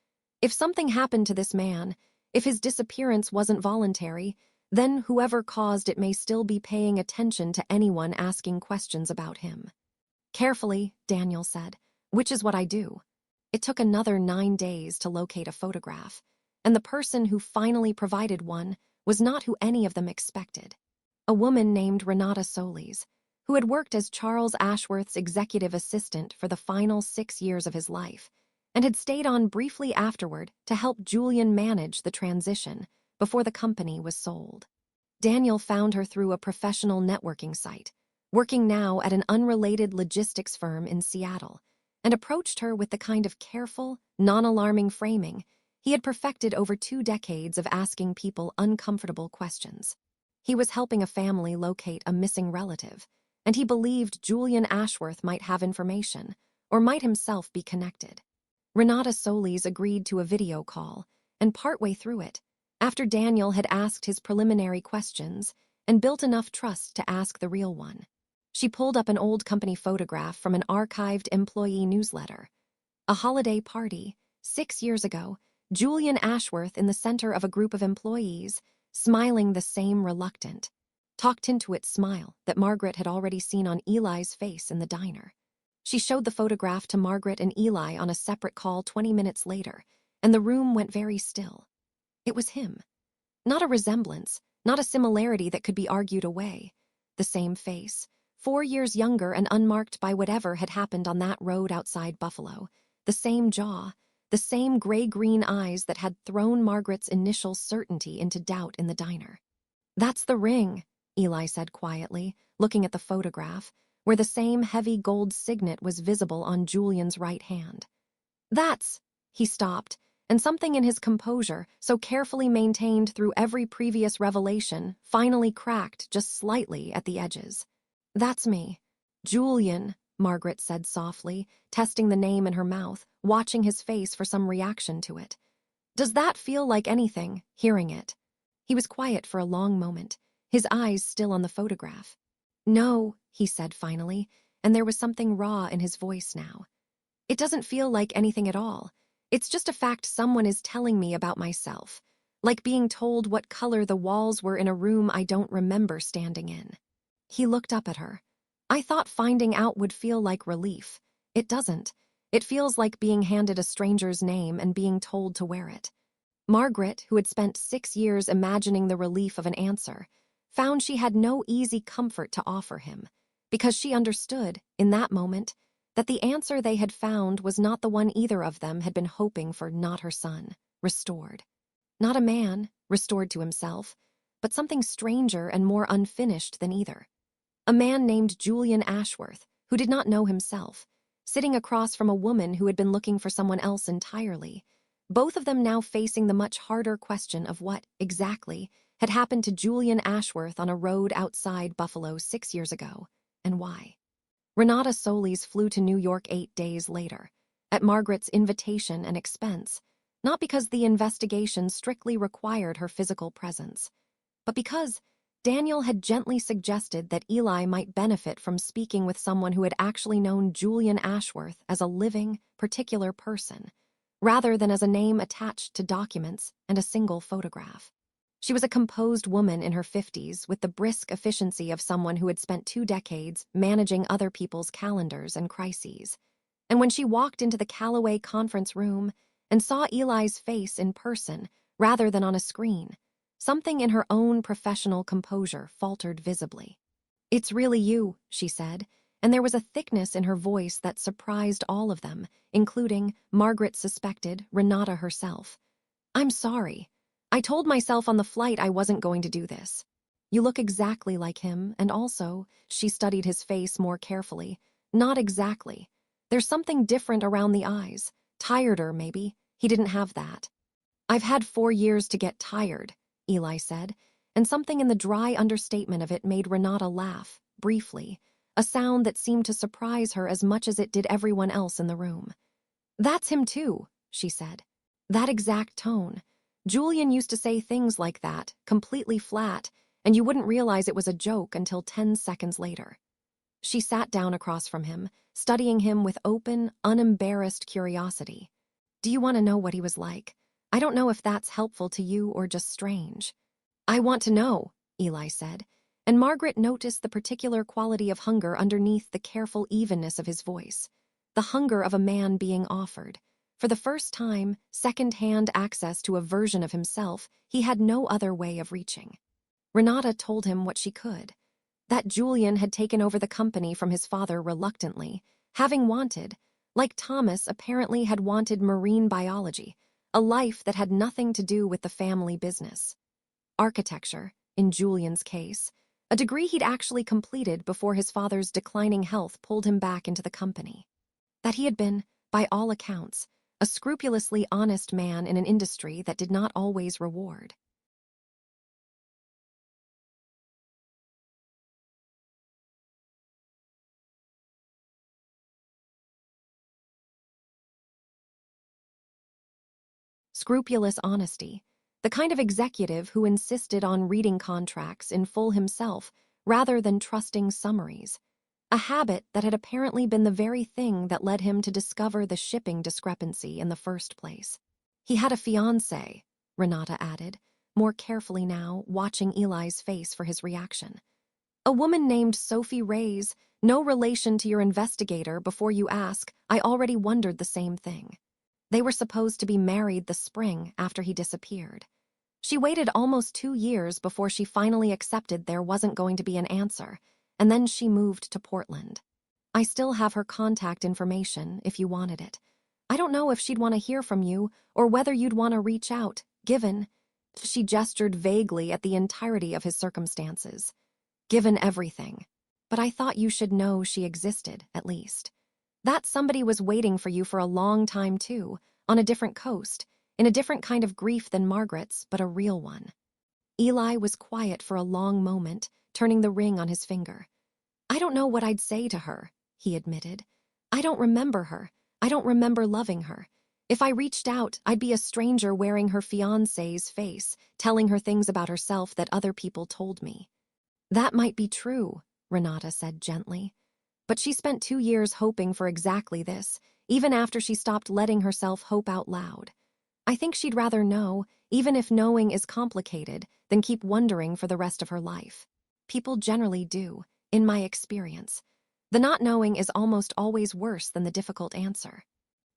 If something happened to this man, if his disappearance wasn't voluntary, then whoever caused it may still be paying attention to anyone asking questions about him. Carefully, Daniel said, which is what I do. It took another 9 days to locate a photograph, and the person who finally provided one was not who any of them expected. A woman named Renata Solis, who had worked as Charles Ashworth's executive assistant for the final 6 years of his life, and had stayed on briefly afterward to help Julian manage the transition before the company was sold. Daniel found her through a professional networking site, working now at an unrelated logistics firm in Seattle, and approached her with the kind of careful, non-alarming framing he had perfected over 2 decades of asking people uncomfortable questions. He was helping a family locate a missing relative, and he believed Julian Ashworth might have information, or might himself be connected. Renata Solis agreed to a video call, and partway through it, after Daniel had asked his preliminary questions and built enough trust to ask the real one, she pulled up an old company photograph from an archived employee newsletter. A holiday party, 6 years ago, Julian Ashworth in the center of a group of employees, smiling the same reluctant, talked-into-it smile that Margaret had already seen on Eli's face in the diner. She showed the photograph to Margaret and Eli on a separate call 20 minutes later, and the room went very still. It was him. Not a resemblance, not a similarity that could be argued away. The same face, 4 years younger and unmarked by whatever had happened on that road outside Buffalo. The same jaw, the same gray-green eyes that had thrown Margaret's initial certainty into doubt in the diner. "That's the ring," Eli said quietly, looking at the photograph, where the same heavy gold signet was visible on Julian's right hand. He stopped, and something in his composure, so carefully maintained through every previous revelation, finally cracked just slightly at the edges. "That's me." "Julian," Margaret said softly, testing the name in her mouth, watching his face for some reaction to it. "Does that feel like anything, hearing it?" He was quiet for a long moment, his eyes still on the photograph. "No," he said finally, and there was something raw in his voice now. "It doesn't feel like anything at all. It's just a fact someone is telling me about myself, like being told what color the walls were in a room I don't remember standing in." He looked up at her. "I thought finding out would feel like relief. It doesn't. It feels like being handed a stranger's name and being told to wear it." Margaret, who had spent 6 years imagining the relief of an answer, found she had no easy comfort to offer him, because she understood, in that moment, that the answer they had found was not the one either of them had been hoping for. Not her son, restored. Not a man, restored to himself, but something stranger and more unfinished than either. A man named Julian Ashworth, who did not know himself, sitting across from a woman who had been looking for someone else entirely, both of them now facing the much harder question of what, exactly, had happened to Julian Ashworth on a road outside Buffalo 6 years ago, and why. Renata Solis flew to New York 8 days later, at Margaret's invitation and expense, not because the investigation strictly required her physical presence, but because Daniel had gently suggested that Eli might benefit from speaking with someone who had actually known Julian Ashworth as a living, particular person, rather than as a name attached to documents and a single photograph. She was a composed woman in her 50s with the brisk efficiency of someone who had spent 2 decades managing other people's calendars and crises. And when she walked into the Callaway conference room and saw Eli's face in person rather than on a screen, something in her own professional composure faltered visibly. "It's really you," she said, and there was a thickness in her voice that surprised all of them, including, Margaret suspected, Renata herself. "I'm sorry. I told myself on the flight I wasn't going to do this. You look exactly like him, and also," she studied his face more carefully, "not exactly. There's something different around the eyes. Tireder, maybe. He didn't have that." "I've had 4 years to get tired," Eli said, and something in the dry understatement of it made Renata laugh, briefly, a sound that seemed to surprise her as much as it did everyone else in the room. "That's him too," she said. "That exact tone. Julian used to say things like that, completely flat, and you wouldn't realize it was a joke until 10 seconds later." She sat down across from him, studying him with open, unembarrassed curiosity. "Do you want to know what he was like? I don't know if that's helpful to you or just strange." "I want to know," Eli said, and Margaret noticed the particular quality of hunger underneath the careful evenness of his voice, the hunger of a man being offered, For the first time, second-hand access to a version of himself he had no other way of reaching. Renata told him what she could. That Julian had taken over the company from his father reluctantly, having wanted, like Thomas apparently had wanted marine biology, a life that had nothing to do with the family business. Architecture, in Julian's case, a degree he'd actually completed before his father's declining health pulled him back into the company. That he had been, by all accounts, a scrupulously honest man in an industry that did not always reward. Scrupulous honesty, the kind of executive who insisted on reading contracts in full himself rather than trusting summaries, a habit that had apparently been the very thing that led him to discover the shipping discrepancy in the first place. He had a fiancée, Renata added, more carefully now, watching Eli's face for his reaction. A woman named Sophie Reyes, no relation to your investigator before you ask. I already wondered the same thing. They were supposed to be married the spring after he disappeared. She waited almost 2 years before she finally accepted there wasn't going to be an answer, and then she moved to Portland. I still have her contact information if you wanted it. I don't know if she'd want to hear from you or whether you'd want to reach out, given... She gestured vaguely at the entirety of his circumstances. Given everything. But I thought you should know she existed, at least. That somebody was waiting for you for a long time, too, on a different coast, in a different kind of grief than Margaret's, but a real one. Eli was quiet for a long moment, turning the ring on his finger. I don't know what I'd say to her, he admitted. I don't remember her. I don't remember loving her. If I reached out, I'd be a stranger wearing her fiancé's face, telling her things about herself that other people told me. That might be true, Renata said gently. But she spent 2 years hoping for exactly this, even after she stopped letting herself hope out loud. I think she'd rather know, even if knowing is complicated, than keep wondering for the rest of her life. People generally do, in my experience. The not knowing is almost always worse than the difficult answer.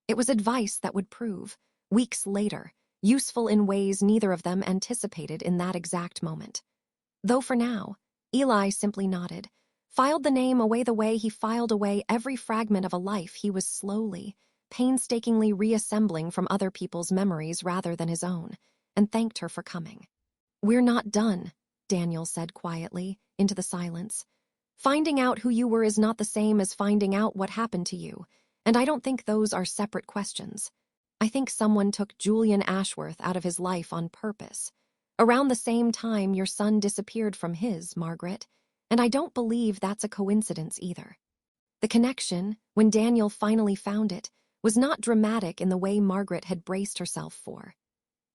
It was advice that would prove, weeks later, useful in ways neither of them anticipated in that exact moment. Though for now, Eli simply nodded, filed the name away the way he filed away every fragment of a life he was slowly, painstakingly reassembling from other people's memories rather than his own, and thanked her for coming. We're not done, Daniel said quietly, into the silence. Finding out who you were is not the same as finding out what happened to you, and I don't think those are separate questions. I think someone took Julian Ashworth out of his life on purpose. Around the same time your son disappeared from his, Margaret, and I don't believe that's a coincidence either. The connection, when Daniel finally found it, was not dramatic in the way Margaret had braced herself for.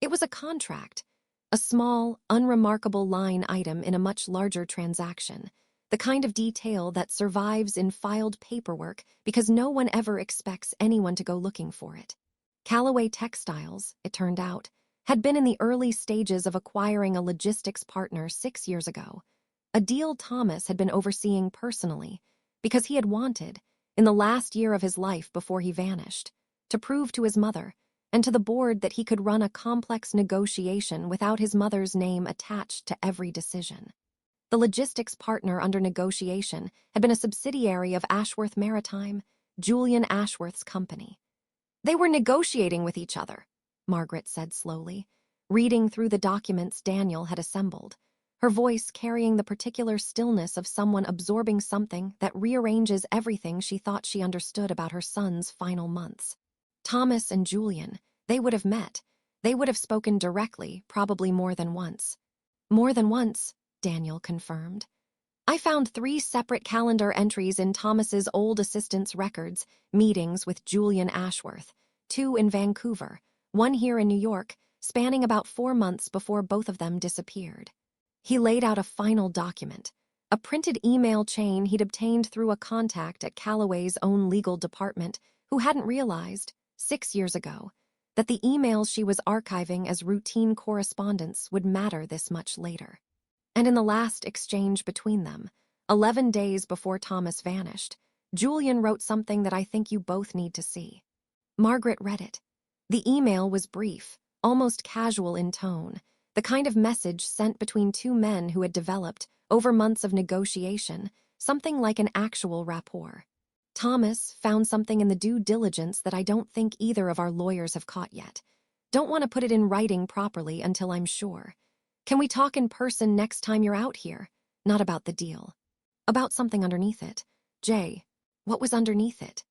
It was a contract, a small, unremarkable line item in a much larger transaction, the kind of detail that survives in filed paperwork because no one ever expects anyone to go looking for it. Callaway Textiles, it turned out, had been in the early stages of acquiring a logistics partner 6 years ago, a deal Thomas had been overseeing personally because he had wanted, in the last year of his life before he vanished, to prove to his mother and to the board that he could run a complex negotiation without his mother's name attached to every decision. The logistics partner under negotiation had been a subsidiary of Ashworth Maritime, Julian Ashworth's company. They were negotiating with each other, Margaret said slowly, reading through the documents Daniel had assembled, her voice carrying the particular stillness of someone absorbing something that rearranges everything she thought she understood about her son's final months. Thomas and Julian, they would have met. They would have spoken directly, probably more than once. More than once, Daniel confirmed. I found 3 separate calendar entries in Thomas's old assistant's records, meetings with Julian Ashworth, 2 in Vancouver, 1 here in New York, spanning about 4 months before both of them disappeared. He laid out a final document, a printed email chain he'd obtained through a contact at Callaway's own legal department who hadn't realized, 6 years ago, that the emails she was archiving as routine correspondence would matter this much later. And in the last exchange between them, 11 days before Thomas vanished, Julian wrote something that I think you both need to see. Margaret read it. The email was brief, almost casual in tone, the kind of message sent between two men who had developed, over months of negotiation, something like an actual rapport. Thomas found something in the due diligence that I don't think either of our lawyers have caught yet. Don't want to put it in writing properly until I'm sure. Can we talk in person next time you're out here? Not about the deal. About something underneath it. Jay, what was underneath it?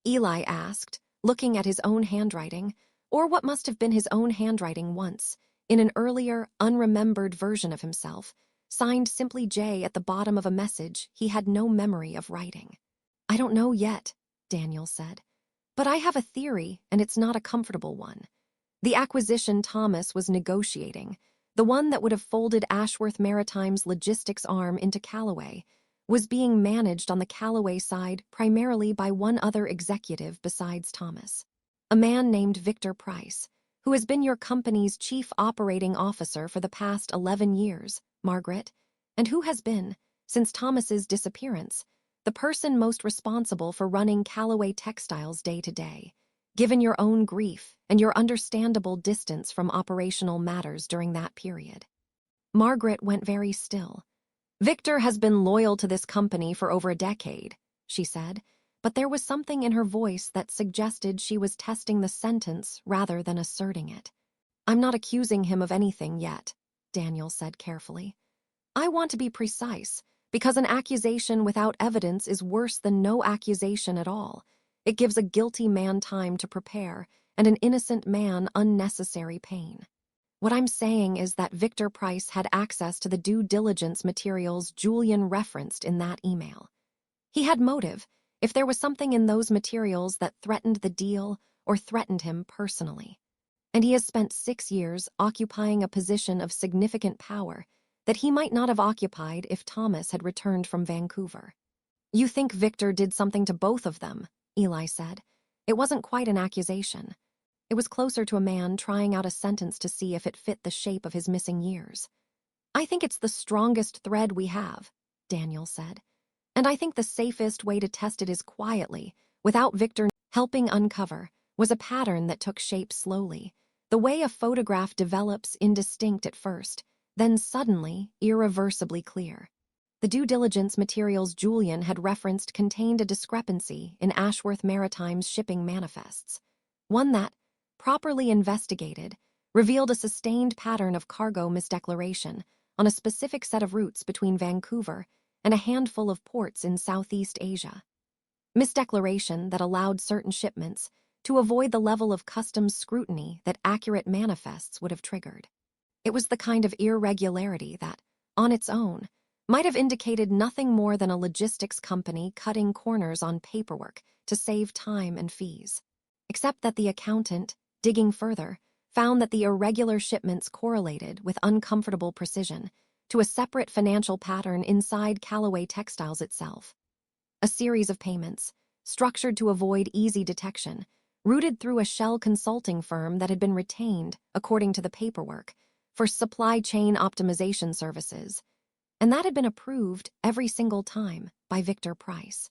Eli asked, looking at his own handwriting, or what must have been his own handwriting once, in an earlier, unremembered version of himself, signed simply J at the bottom of a message he had no memory of writing. I don't know yet, Daniel said. But I have a theory, and it's not a comfortable one. The acquisition Thomas was negotiating, the one that would have folded Ashworth Maritime's logistics arm into Callaway, was being managed on the Callaway side primarily by one other executive besides Thomas. A man named Victor Price, who has been your company's chief operating officer for the past 11 years, Margaret, and who has been, since Thomas's disappearance, the person most responsible for running Callaway Textiles day to day, given your own grief and your understandable distance from operational matters during that period. Margaret went very still. Victor has been loyal to this company for over a decade, she said, but there was something in her voice that suggested she was testing the sentence rather than asserting it. I'm not accusing him of anything yet, Daniel said carefully. I want to be precise, because an accusation without evidence is worse than no accusation at all. It gives a guilty man time to prepare, and an innocent man unnecessary pain. What I'm saying is that Victor Price had access to the due diligence materials Julian referenced in that email. He had motive if there was something in those materials that threatened the deal or threatened him personally. And he has spent 6 years occupying a position of significant power that he might not have occupied if Thomas had returned from Vancouver. You think Victor did something to both of them, Eli said. It wasn't quite an accusation. It was closer to a man trying out a sentence to see if it fit the shape of his missing years. I think it's the strongest thread we have, Daniel said. And I think the safest way to test it is quietly, without Victor helping uncover, was a pattern that took shape slowly, the way a photograph develops indistinct at first, then suddenly irreversibly clear. The due diligence materials Julian had referenced contained a discrepancy in Ashworth Maritime's shipping manifests, one that, properly investigated, revealed a sustained pattern of cargo misdeclaration on a specific set of routes between Vancouver and a handful of ports in Southeast Asia. Misdeclaration that allowed certain shipments to avoid the level of customs scrutiny that accurate manifests would have triggered. It was the kind of irregularity that, on its own, might have indicated nothing more than a logistics company cutting corners on paperwork to save time and fees. Except that the accountant, digging further, found that the irregular shipments correlated with uncomfortable precision to a separate financial pattern inside Callaway Textiles itself. A series of payments, structured to avoid easy detection, routed through a shell consulting firm that had been retained, according to the paperwork, for supply chain optimization services, and that had been approved every single time by Victor Price.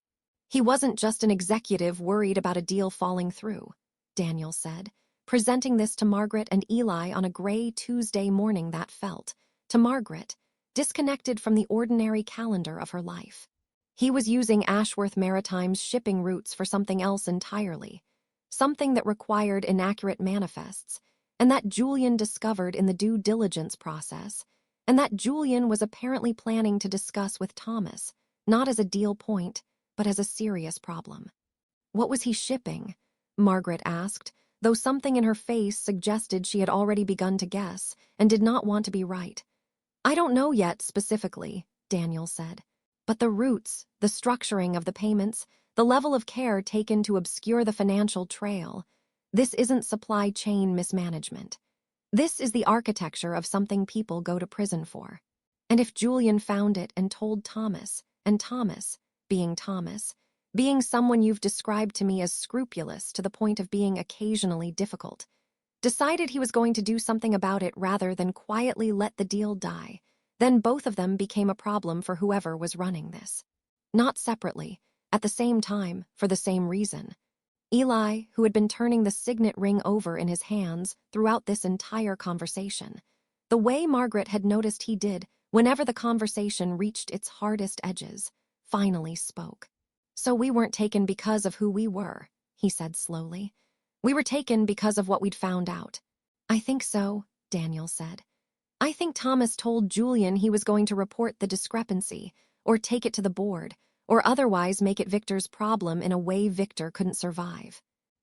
He wasn't just an executive worried about a deal falling through, Daniel said, presenting this to Margaret and Eli on a gray Tuesday morning that felt, to Margaret, disconnected from the ordinary calendar of her life. He was using Ashworth Maritime's shipping routes for something else entirely, something that required inaccurate manifests, and that Julian discovered in the due diligence process, and that Julian was apparently planning to discuss with Thomas, not as a deal point, but as a serious problem. What was he shipping? Margaret asked, though something in her face suggested she had already begun to guess and did not want to be right. I don't know yet specifically, Daniel said. But the routes, the structuring of the payments, the level of care taken to obscure the financial trail, this isn't supply chain mismanagement. This is the architecture of something people go to prison for. And if Julian found it and told Thomas, and Thomas, being someone you've described to me as scrupulous to the point of being occasionally difficult, decided he was going to do something about it rather than quietly let the deal die, then both of them became a problem for whoever was running this. Not separately, at the same time, for the same reason. Eli, who had been turning the signet ring over in his hands throughout this entire conversation, the way Margaret had noticed he did whenever the conversation reached its hardest edges, finally spoke. "So we weren't taken because of who we were," he said slowly. "We were taken because of what we'd found out." "I think so," Daniel said. "I think Thomas told Julian he was going to report the discrepancy, or take it to the board, or otherwise make it Victor's problem in a way Victor couldn't survive.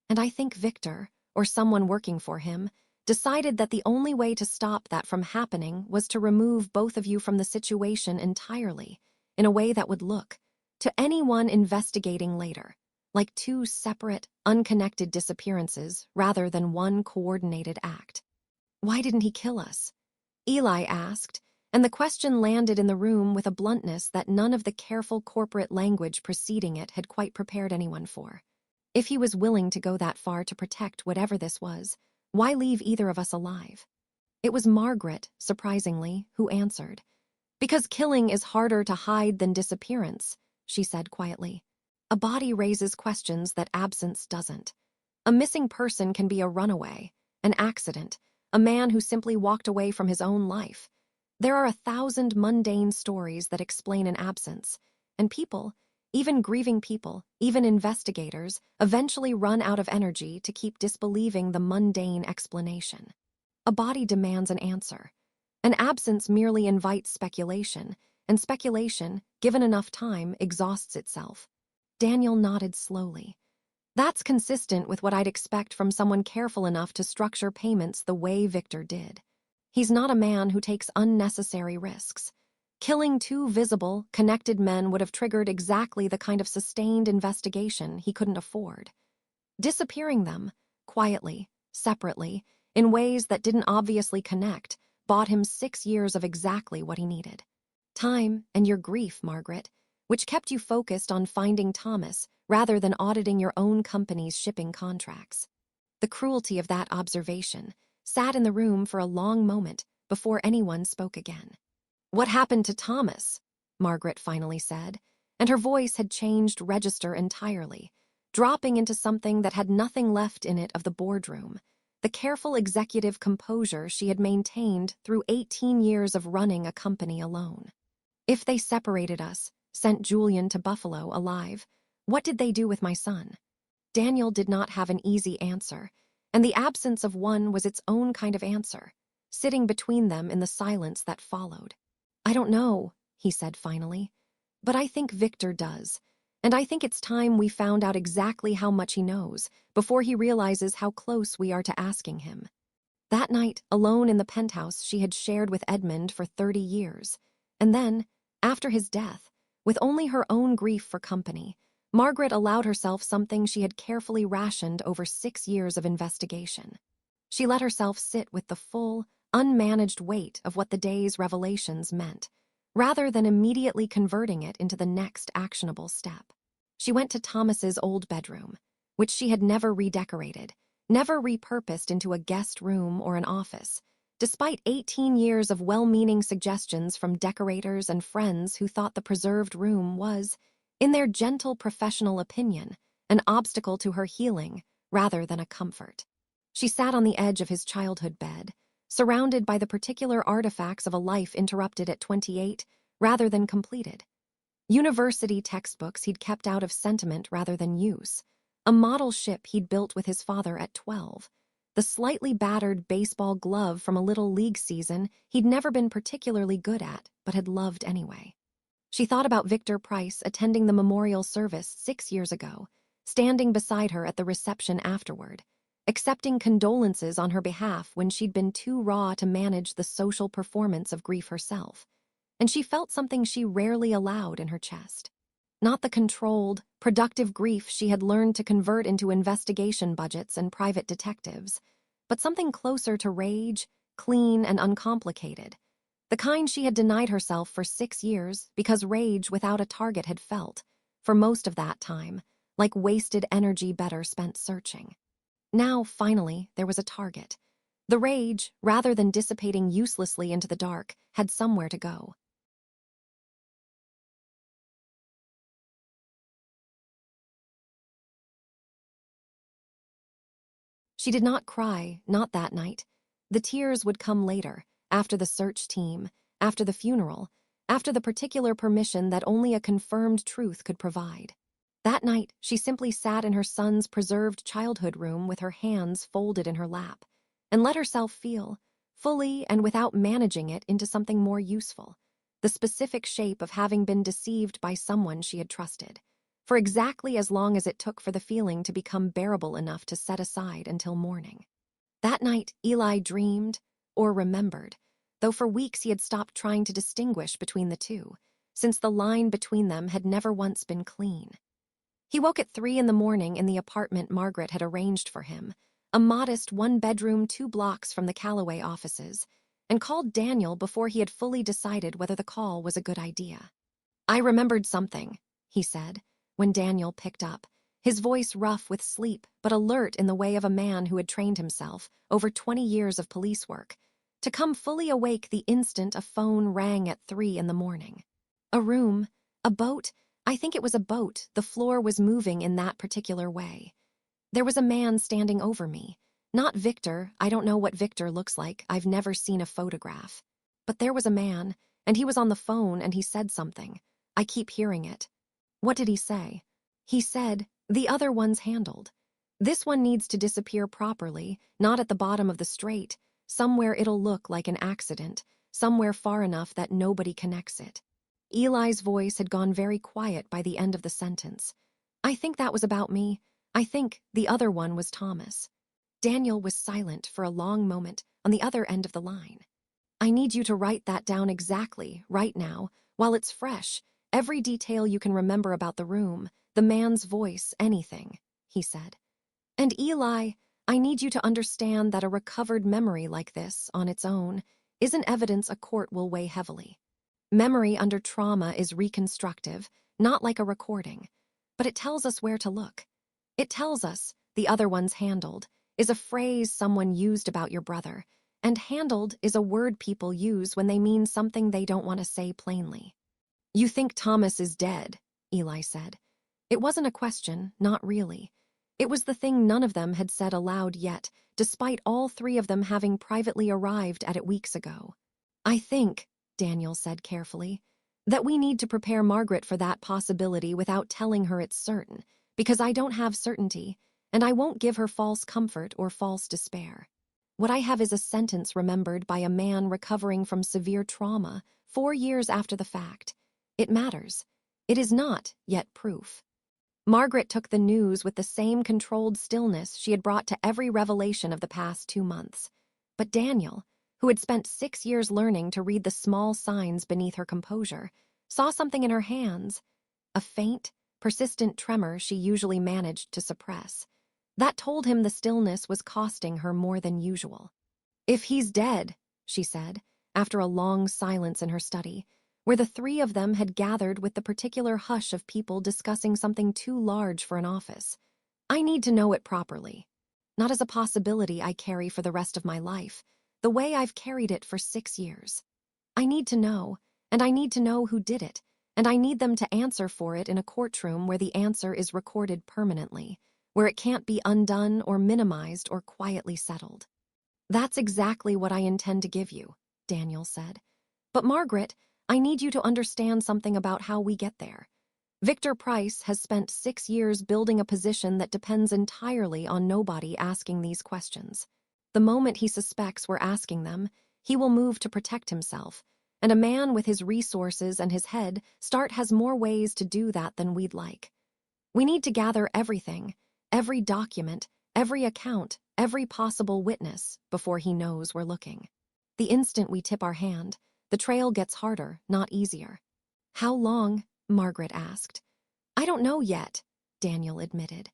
And I think Victor, or someone working for him, decided that the only way to stop that from happening was to remove both of you from the situation entirely, in a way that would look, to anyone investigating later, like two separate, unconnected disappearances rather than one coordinated act." "Why didn't he kill us?" Eli asked, and the question landed in the room with a bluntness that none of the careful corporate language preceding it had quite prepared anyone for. If he was willing to go that far to protect whatever this was, why leave either of us alive? It was Margaret, surprisingly, who answered. "Because killing is harder to hide than disappearance," she said quietly. "A body raises questions that absence doesn't. A missing person can be a runaway, an accident, a man who simply walked away from his own life. There are 1,000 mundane stories that explain an absence, and people, even grieving people, even investigators, eventually run out of energy to keep disbelieving the mundane explanation. A body demands an answer. An absence merely invites speculation, and speculation, given enough time, exhausts itself." Daniel nodded slowly. "That's consistent with what I'd expect from someone careful enough to structure payments the way Victor did. He's not a man who takes unnecessary risks. Killing two visible, connected men would have triggered exactly the kind of sustained investigation he couldn't afford. Disappearing them, quietly, separately, in ways that didn't obviously connect, bought him 6 years of exactly what he needed. Time and your grief, Margaret, which kept you focused on finding Thomas rather than auditing your own company's shipping contracts." The cruelty of that observation sat in the room for a long moment before anyone spoke again. "What happened to Thomas?" Margaret finally said, and her voice had changed register entirely, dropping into something that had nothing left in it of the boardroom, the careful executive composure she had maintained through 18 years of running a company alone. "If they separated us, sent Julian to Buffalo alive, what did they do with my son?" Daniel did not have an easy answer, and the absence of one was its own kind of answer, sitting between them in the silence that followed. "I don't know," he said finally, "but I think Victor does, and I think it's time we found out exactly how much he knows before he realizes how close we are to asking him." That night, alone in the penthouse she had shared with Edmund for 30 years, and then, after his death, with only her own grief for company, Margaret allowed herself something she had carefully rationed over 6 years of investigation. She let herself sit with the full, unmanaged weight of what the day's revelations meant, rather than immediately converting it into the next actionable step. She went to Thomas's old bedroom, which she had never redecorated, never repurposed into a guest room or an office, despite 18 years of well-meaning suggestions from decorators and friends who thought the preserved room was, in their gentle professional opinion, an obstacle to her healing rather than a comfort. She sat on the edge of his childhood bed, surrounded by the particular artifacts of a life interrupted at 28 rather than completed. University textbooks he'd kept out of sentiment rather than use, a model ship he'd built with his father at 12, the slightly battered baseball glove from a little league season he'd never been particularly good at but had loved anyway. She thought about Victor Price attending the memorial service 6 years ago, standing beside her at the reception afterward, accepting condolences on her behalf when she'd been too raw to manage the social performance of grief herself, and she felt something she rarely allowed in her chest. Not the controlled, productive grief she had learned to convert into investigation budgets and private detectives, but something closer to rage, clean and uncomplicated, the kind she had denied herself for 6 years because rage without a target had felt, for most of that time, like wasted energy better spent searching. Now, finally, there was a target. The rage, rather than dissipating uselessly into the dark, had somewhere to go. She did not cry, not that night. The tears would come later, after the search team, after the funeral, after the particular permission that only a confirmed truth could provide. That night, she simply sat in her son's preserved childhood room with her hands folded in her lap, and let herself feel, fully and without managing it, into something more useful, the specific shape of having been deceived by someone she had trusted, for exactly as long as it took for the feeling to become bearable enough to set aside until morning. That night, Eli dreamed, or remembered, though for weeks he had stopped trying to distinguish between the two, since the line between them had never once been clean. He woke at 3 in the morning in the apartment Margaret had arranged for him, a modest one-bedroom 2 blocks from the Calloway offices, and called Daniel before he had fully decided whether the call was a good idea. "I remembered something," he said, when Daniel picked up, his voice rough with sleep but alert in the way of a man who had trained himself, over 20 years of police work, to come fully awake the instant a phone rang at 3 in the morning. A room, a boat, I think it was a boat, the floor was moving in that particular way. There was a man standing over me. Not Victor, I don't know what Victor looks like, I've never seen a photograph. But there was a man, and he was on the phone and he said something. I keep hearing it. What did he say? He said, "The other one's handled. This one needs to disappear properly, not at the bottom of the straight, somewhere it'll look like an accident, somewhere far enough that nobody connects it." Eli's voice had gone very quiet by the end of the sentence. "I think that was about me. I think the other one was Thomas." Daniel was silent for a long moment on the other end of the line. "I need you to write that down exactly, right now, while it's fresh, every detail you can remember about the room, the man's voice, anything," he said. "And Eli, I need you to understand that a recovered memory like this, on its own, isn't evidence a court will weigh heavily. Memory under trauma is reconstructive, not like a recording, but it tells us where to look. It tells us, the other one's handled, is a phrase someone used about your brother, and handled is a word people use when they mean something they don't want to say plainly." "You think Thomas is dead," Eli said. It wasn't a question, not really. It was the thing none of them had said aloud yet, despite all 3 of them having privately arrived at it weeks ago. "I think," Daniel said carefully, "that we need to prepare Margaret for that possibility without telling her it's certain, because I don't have certainty, and I won't give her false comfort or false despair. What I have is a sentence remembered by a man recovering from severe trauma 4 years after the fact. It matters. It is not yet proof." Margaret took the news with the same controlled stillness she had brought to every revelation of the past 2 months. But Daniel, who had spent 6 years learning to read the small signs beneath her composure, saw something in her hands, a faint, persistent tremor she usually managed to suppress. That told him the stillness was costing her more than usual. "If he's dead," she said, after a long silence in her study, where the 3 of them had gathered with the particular hush of people discussing something too large for an office, "I need to know it properly. Not as a possibility I carry for the rest of my life, the way I've carried it for 6 years. I need to know, and I need to know who did it, and I need them to answer for it in a courtroom where the answer is recorded permanently, where it can't be undone or minimized or quietly settled." "That's exactly what I intend to give you," Daniel said. "But Margaret, I need you to understand something about how we get there. Victor Price has spent 6 years building a position that depends entirely on nobody asking these questions. The moment he suspects we're asking them, he will move to protect himself, and a man with his resources and his head start has more ways to do that than we'd like. We need to gather everything, every document, every account, every possible witness before he knows we're looking. The instant we tip our hand, the trail gets harder, not easier." "How long?" Margaret asked. "I don't know yet," Daniel admitted.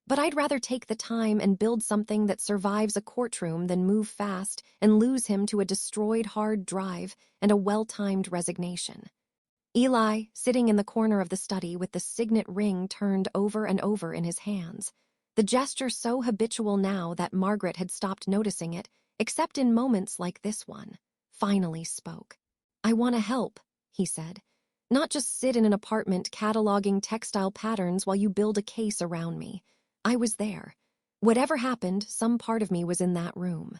"But I'd rather take the time and build something that survives a courtroom than move fast and lose him to a destroyed hard drive and a well-timed resignation." Eli, sitting in the corner of the study with the signet ring turned over and over in his hands, the gesture so habitual now that Margaret had stopped noticing it, except in moments like this one, finally spoke. "I want to help," he said. "Not just sit in an apartment cataloging textile patterns while you build a case around me. I was there. Whatever happened, some part of me was in that room.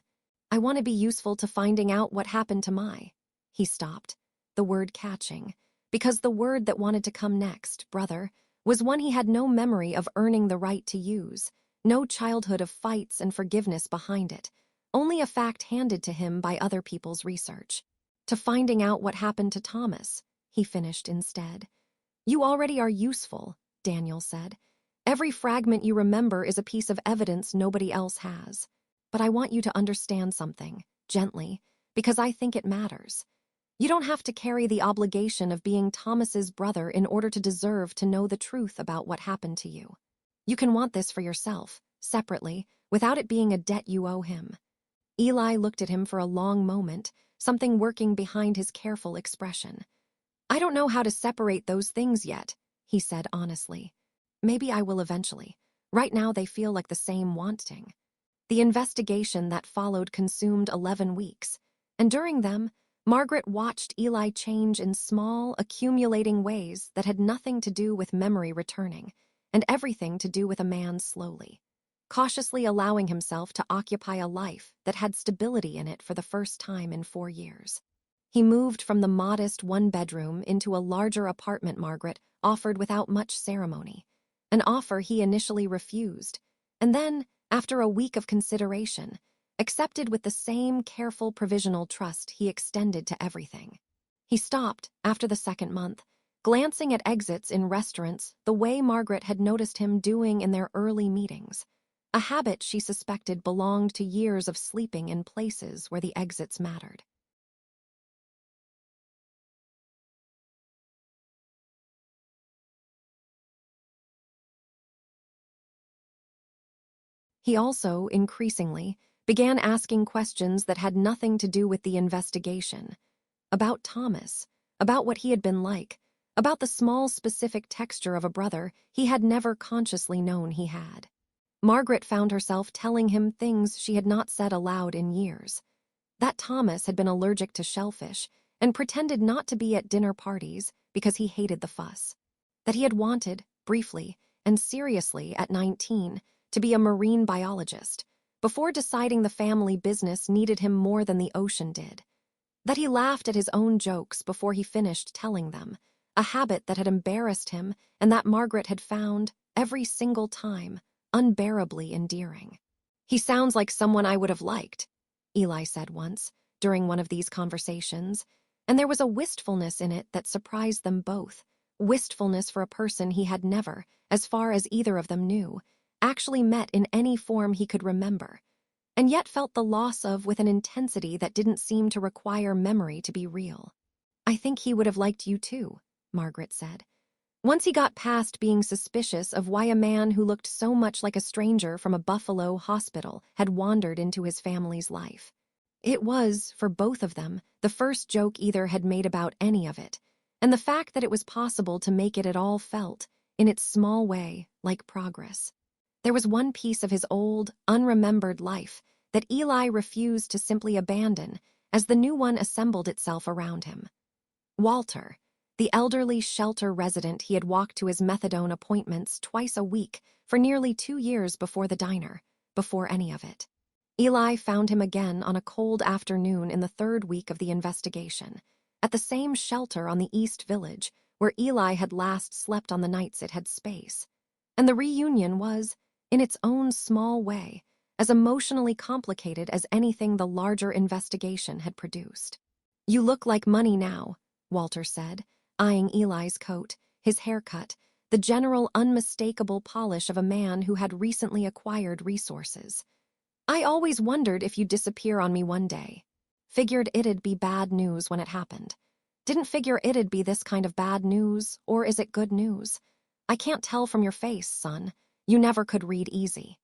I want to be useful to finding out what happened to my... He stopped, the word catching, because the word that wanted to come next, brother, was one he had no memory of earning the right to use, no childhood of fights and forgiveness behind it, only a fact handed to him by other people's research. To finding out what happened to Thomas, he finished instead. You already are useful, Daniel said. Every fragment you remember is a piece of evidence nobody else has. But I want you to understand something, gently, because I think it matters. You don't have to carry the obligation of being Thomas's brother in order to deserve to know the truth about what happened to you. You can want this for yourself, separately, without it being a debt you owe him. Eli looked at him for a long moment, something working behind his careful expression. I don't know how to separate those things yet, he said honestly. Maybe I will eventually. Right now they feel like the same wanting. The investigation that followed consumed 11 weeks, and during them, Margaret watched Eli change in small, accumulating ways that had nothing to do with memory returning, and everything to do with a man slowly, cautiously allowing himself to occupy a life that had stability in it for the first time in 4 years. He moved from the modest one-bedroom into a larger apartment Margaret offered without much ceremony, an offer he initially refused, and then, after a week of consideration, accepted with the same careful provisional trust he extended to everything. He stopped, after the second month, glancing at exits in restaurants the way Margaret had noticed him doing in their early meetings, a habit she suspected belonged to years of sleeping in places where the exits mattered. He also, increasingly, began asking questions that had nothing to do with the investigation. About Thomas, about what he had been like, about the small specific texture of a brother he had never consciously known he had. Margaret found herself telling him things she had not said aloud in years. That Thomas had been allergic to shellfish and pretended not to be at dinner parties because he hated the fuss. That he had wanted, briefly and seriously at 19, to be a marine biologist, before deciding the family business needed him more than the ocean did. That he laughed at his own jokes before he finished telling them, a habit that had embarrassed him and that Margaret had found, every single time, unbearably endearing. He sounds like someone I would have liked, Eli said once, during one of these conversations, and there was a wistfulness in it that surprised them both, wistfulness for a person he had never, as far as either of them knew, actually met in any form he could remember, and yet felt the loss of with an intensity that didn't seem to require memory to be real. I think he would have liked you too, Margaret said. Once he got past being suspicious of why a man who looked so much like a stranger from a Buffalo hospital had wandered into his family's life. It was, for both of them, the first joke either had made about any of it, and the fact that it was possible to make it at all felt, in its small way, like progress. There was one piece of his old, unremembered life that Eli refused to simply abandon as the new one assembled itself around him. Walter, the elderly shelter resident he had walked to his methadone appointments twice a week for nearly 2 years before the diner, before any of it. Eli found him again on a cold afternoon in the 3rd week of the investigation, at the same shelter on the East Village where Eli had last slept on the nights it had space. And the reunion was, in its own small way, as emotionally complicated as anything the larger investigation had produced. You look like money now, Walter said, eyeing Eli's coat, his haircut, the general unmistakable polish of a man who had recently acquired resources. I always wondered if you'd disappear on me one day. Figured it'd be bad news when it happened. Didn't figure it'd be this kind of bad news, or is it good news? I can't tell from your face, son. You never could read easy.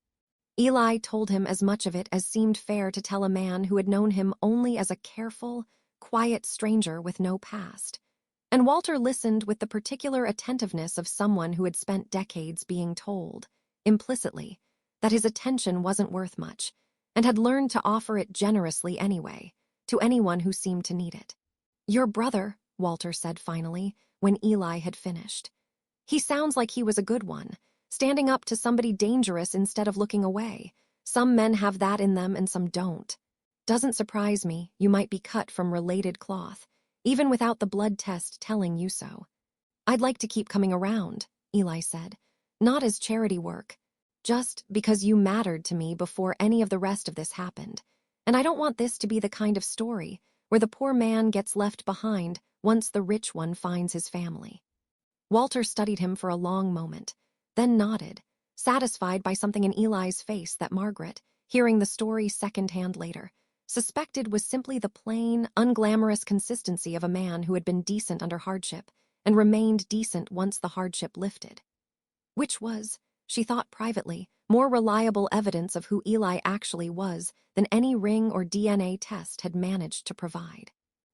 Eli told him as much of it as seemed fair to tell a man who had known him only as a careful, quiet stranger with no past. And Walter listened with the particular attentiveness of someone who had spent decades being told, implicitly, that his attention wasn't worth much, and had learned to offer it generously anyway, to anyone who seemed to need it. Your brother, Walter said finally, when Eli had finished. He sounds like he was a good one, standing up to somebody dangerous instead of looking away. Some men have that in them and some don't. Doesn't surprise me you might be cut from related cloth, even without the blood test telling you so. I'd like to keep coming around, Eli said. Not as charity work, just because you mattered to me before any of the rest of this happened. And I don't want this to be the kind of story where the poor man gets left behind once the rich one finds his family. Walter studied him for a long moment, then nodded, satisfied by something in Eli's face that Margaret, hearing the story secondhand later, suspected was simply the plain, unglamorous consistency of a man who had been decent under hardship and remained decent once the hardship lifted. Which was, she thought privately, more reliable evidence of who Eli actually was than any ring or DNA test had managed to provide.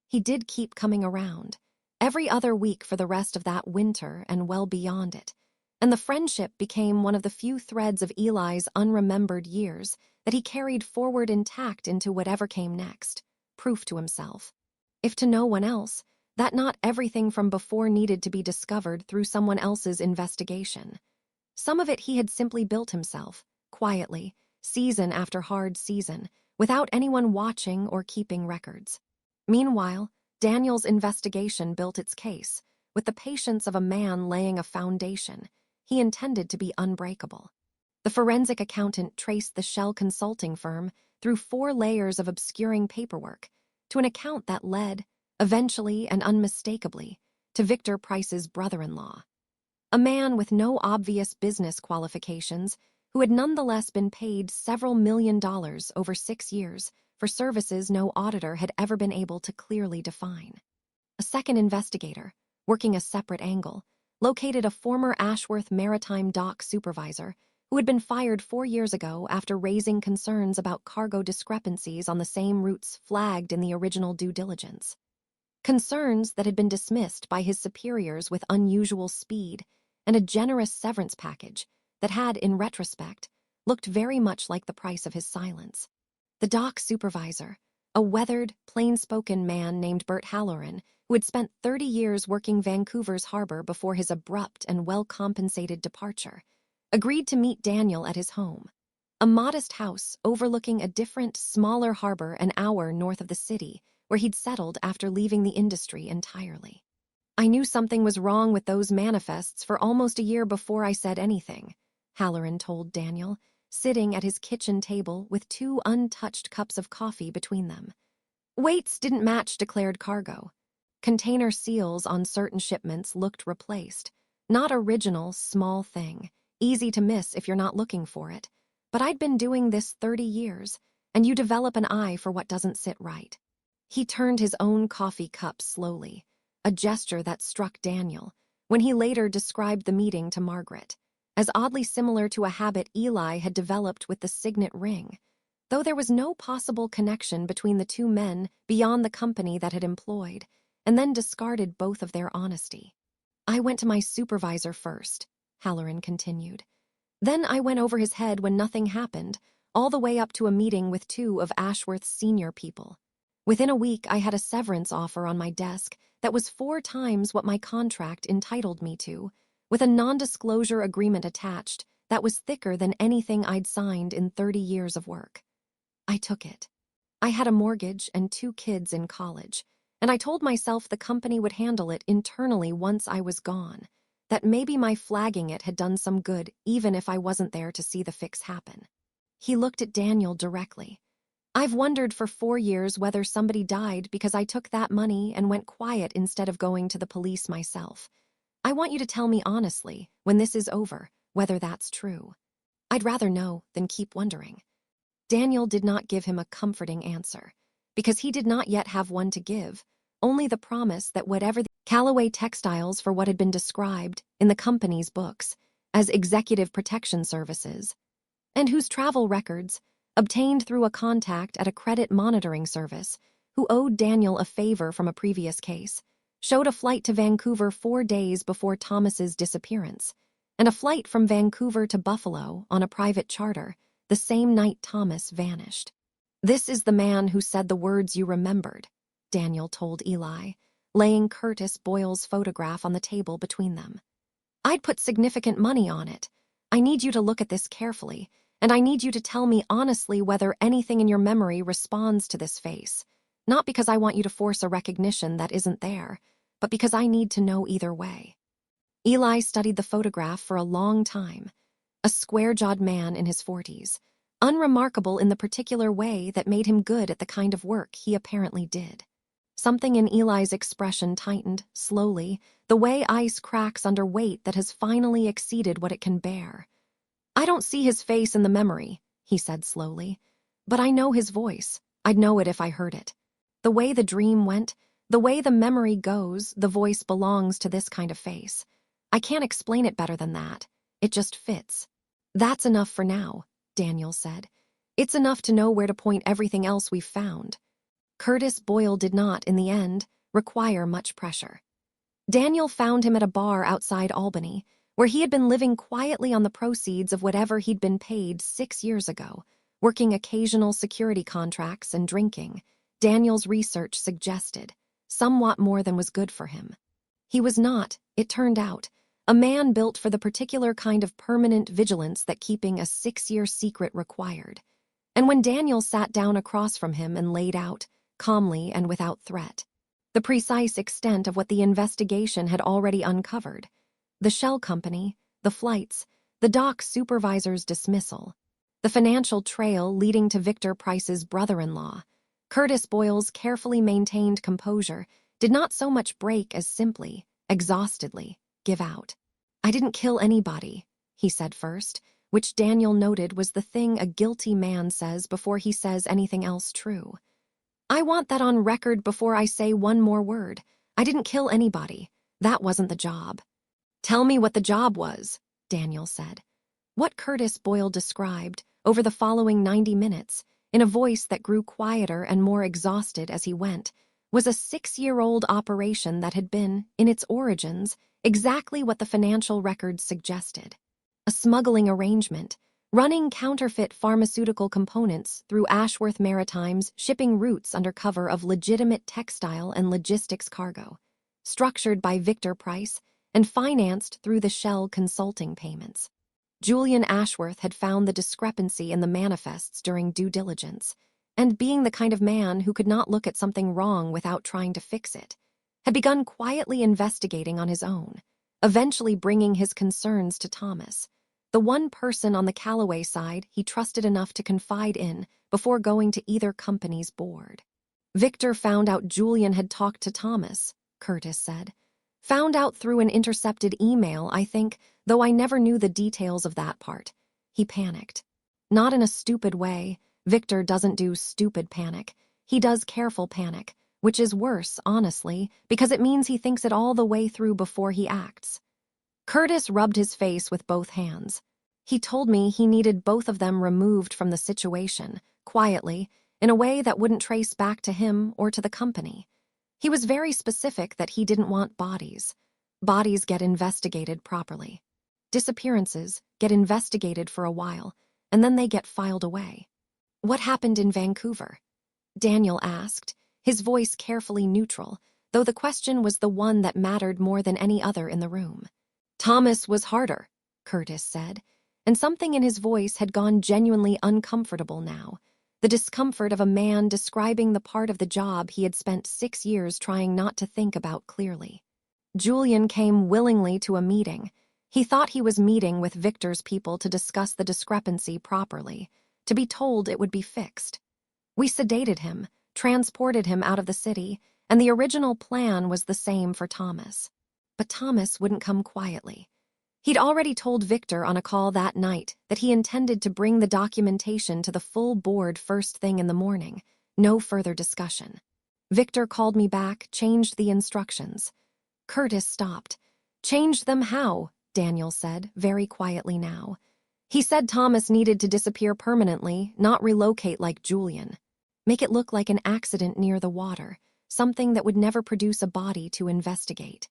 He did keep coming around, every other week for the rest of that winter and well beyond it, and the friendship became one of the few threads of Eli's unremembered years that he carried forward intact into whatever came next, proof to himself, if to no one else, that not everything from before needed to be discovered through someone else's investigation. Some of it he had simply built himself, quietly, season after hard season, without anyone watching or keeping records. Meanwhile, Daniel's investigation built its case, with the patience of a man laying a foundation he intended to be unbreakable. The forensic accountant traced the shell consulting firm through 4 layers of obscuring paperwork to an account that led, eventually and unmistakably, to Victor Price's brother-in-law. A man with no obvious business qualifications who had nonetheless been paid several $1,000,000 over 6 years for services no auditor had ever been able to clearly define. A second investigator, working a separate angle, located a former Ashworth Maritime Dock supervisor who had been fired 4 years ago after raising concerns about cargo discrepancies on the same routes flagged in the original due diligence. Concerns that had been dismissed by his superiors with unusual speed and a generous severance package that had, in retrospect, looked very much like the price of his silence. The dock supervisor, a weathered, plain-spoken man named Bert Halloran, who had spent 30 years working Vancouver's harbor before his abrupt and well-compensated departure, agreed to meet Daniel at his home, a modest house overlooking a different, smaller harbor an hour north of the city, where he'd settled after leaving the industry entirely. I knew something was wrong with those manifests for almost a year before I said anything, Halloran told Daniel, sitting at his kitchen table with 2 untouched cups of coffee between them. Weights didn't match declared cargo. Container seals on certain shipments looked replaced. Not original, small thing, easy to miss if you're not looking for it. But I'd been doing this 30 years, and you develop an eye for what doesn't sit right. He turned his own coffee cup slowly, a gesture that struck Daniel, when he later described the meeting to Margaret, as oddly similar to a habit Eli had developed with the signet ring, though there was no possible connection between the 2 men beyond the company that had employed, and then discarded both of their honesty. I went to my supervisor first, Halloran continued. Then I went over his head when nothing happened, all the way up to a meeting with 2 of Ashworth's senior people. Within a week, I had a severance offer on my desk that was 4 times what my contract entitled me to, with a non-disclosure agreement attached that was thicker than anything I'd signed in 30 years of work. I took it. I had a mortgage and 2 kids in college, and I told myself the company would handle it internally once I was gone, that maybe my flagging it had done some good even if I wasn't there to see the fix happen. He looked at Daniel directly. I've wondered for 4 years whether somebody died because I took that money and went quiet instead of going to the police myself. I want you to tell me honestly, when this is over, whether that's true. I'd rather know than keep wondering. Daniel did not give him a comforting answer, because he did not yet have one to give, only the promise that whatever the Callaway Textiles for what had been described in the company's books as executive protection services, and whose travel records, obtained through a contact at a credit monitoring service who owed Daniel a favor from a previous case, showed a flight to Vancouver 4 days before Thomas's disappearance, and a flight from Vancouver to Buffalo on a private charter the same night Thomas vanished. This is the man who said the words you remembered, Daniel told Eli, laying Curtis Boyle's photograph on the table between them. I'd put significant money on it. I need you to look at this carefully, and I need you to tell me honestly whether anything in your memory responds to this face. Not because I want you to force a recognition that isn't there, but because I need to know either way." Eli studied the photograph for a long time. A square-jawed man in his 40s, unremarkable in the particular way that made him good at the kind of work he apparently did. Something in Eli's expression tightened, slowly, the way ice cracks under weight that has finally exceeded what it can bear. "I don't see his face in the memory," he said slowly. "But I know his voice. I'd know it if I heard it. The way the dream went, the way the memory goes, the voice belongs to this kind of face. I can't explain it better than that. It just fits." "That's enough for now," Daniel said. "It's enough to know where to point everything else we've found." Curtis Boyle did not, in the end, require much pressure. Daniel found him at a bar outside Albany, where he had been living quietly on the proceeds of whatever he'd been paid 6 years ago, working occasional security contracts and drinking. Daniel's research suggested somewhat more than was good for him. He was not, it turned out, a man built for the particular kind of permanent vigilance that keeping a 6-year secret required. And when Daniel sat down across from him and laid out, calmly and without threat, the precise extent of what the investigation had already uncovered, the shell company, the flights, the dock supervisor's dismissal, the financial trail leading to Victor Price's brother-in-law, Curtis Boyle's carefully maintained composure did not so much break as simply, exhaustedly, give out. "I didn't kill anybody," he said first, which Daniel noted was the thing a guilty man says before he says anything else true. "I want that on record before I say one more word. I didn't kill anybody. That wasn't the job." "Tell me what the job was," Daniel said. What Curtis Boyle described, over the following 90 minutes, in a voice that grew quieter and more exhausted as he went, was a 6-year-old operation that had been, in its origins, exactly what the financial records suggested. A smuggling arrangement, running counterfeit pharmaceutical components through Ashworth Maritime's shipping routes under cover of legitimate textile and logistics cargo, structured by Victor Price and financed through the Shell consulting payments. Julian Ashworth had found the discrepancy in the manifests during due diligence, and being the kind of man who could not look at something wrong without trying to fix it, had begun quietly investigating on his own, eventually bringing his concerns to Thomas, the one person on the Callaway side he trusted enough to confide in before going to either company's board. "Victor found out Julian had talked to Thomas," Curtis said. "Found out through an intercepted email, I think, though I never knew the details of that part." He panicked. Not in a stupid way. Victor doesn't do stupid panic. He does careful panic, which is worse, honestly, because it means he thinks it all the way through before he acts. Curtis rubbed his face with both hands. "He told me he needed both of them removed from the situation, quietly, in a way that wouldn't trace back to him or to the company. He was very specific that he didn't want bodies. Bodies get investigated properly. Disappearances get investigated for a while, and then they get filed away." "What happened in Vancouver?" Daniel asked, his voice carefully neutral, though the question was the one that mattered more than any other in the room. "Thomas was harder," Curtis said, and something in his voice had gone genuinely uncomfortable now, the discomfort of a man describing the part of the job he had spent 6 years trying not to think about clearly. "Julian came willingly to a meeting. He thought he was meeting with Victor's people to discuss the discrepancy properly, to be told it would be fixed. We sedated him, transported him out of the city, and the original plan was the same for Thomas. But Thomas wouldn't come quietly. He'd already told Victor on a call that night that he intended to bring the documentation to the full board first thing in the morning, no further discussion. Victor called me back, changed the instructions." Curtis stopped. "Changed them how?" Daniel said, very quietly now. "He said Thomas needed to disappear permanently, not relocate like Julian. Make it look like an accident near the water, something that would never produce a body to investigate."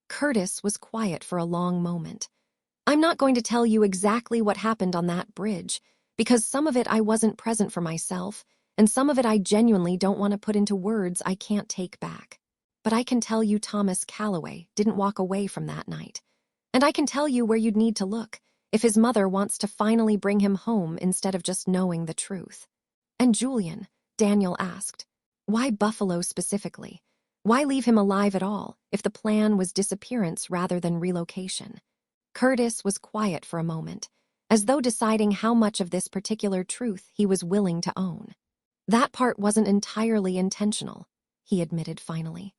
Curtis was quiet for a long moment. "I'm not going to tell you exactly what happened on that bridge, because some of it I wasn't present for myself, and some of it I genuinely don't want to put into words I can't take back. But I can tell you Thomas Callaway didn't walk away from that night. And I can tell you where you'd need to look, if his mother wants to finally bring him home instead of just knowing the truth. And Julian, Daniel asked, why Buffalo specifically? Why leave him alive at all if the plan was disappearance rather than relocation? Curtis was quiet for a moment, as though deciding how much of this particular truth he was willing to own. That part wasn't entirely intentional, he admitted finally.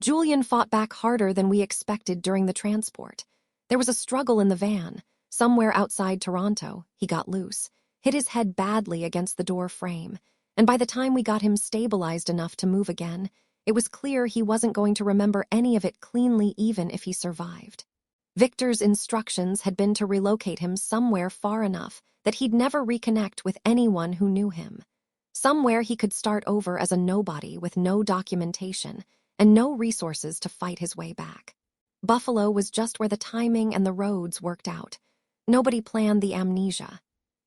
Julian fought back harder than we expected during the transport. There was a struggle in the van. Somewhere outside Toronto, he got loose, hit his head badly against the door frame, and by the time we got him stabilized enough to move again, it was clear he wasn't going to remember any of it cleanly even if he survived. Victor's instructions had been to relocate him somewhere far enough that he'd never reconnect with anyone who knew him. Somewhere he could start over as a nobody with no documentation and no resources to fight his way back. Buffalo was just where the timing and the roads worked out. Nobody planned the amnesia.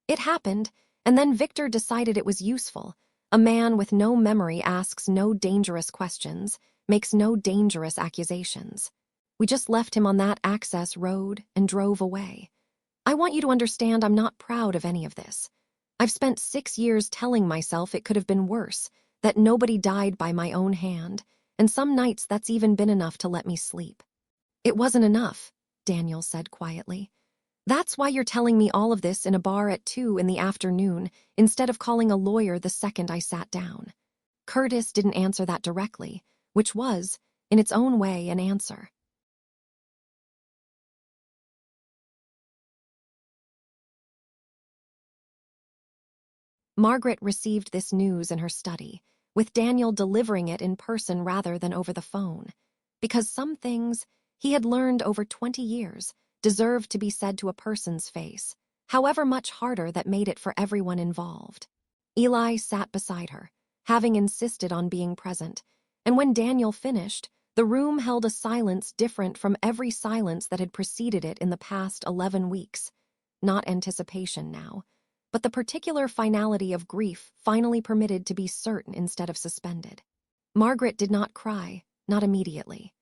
It happened, and then Victor decided it was useful. A man with no memory asks no dangerous questions, makes no dangerous accusations. We just left him on that access road and drove away. I want you to understand I'm not proud of any of this. I've spent 6 years telling myself it could have been worse, that nobody died by my own hand, and some nights that's even been enough to let me sleep. It wasn't enough, Daniel said quietly. That's why you're telling me all of this in a bar at 2 in the afternoon instead of calling a lawyer the second I sat down. Curtis didn't answer that directly, which was, in its own way, an answer. Margaret received this news in her study, with Daniel delivering it in person rather than over the phone, because some things he had learned over 20 years deserved to be said to a person's face, however much harder that made it for everyone involved. Eli sat beside her, having insisted on being present, and when Daniel finished, the room held a silence different from every silence that had preceded it in the past 11 weeks. Not anticipation now, but the particular finality of grief finally permitted to be certain instead of suspended. Margaret did not cry, not immediately.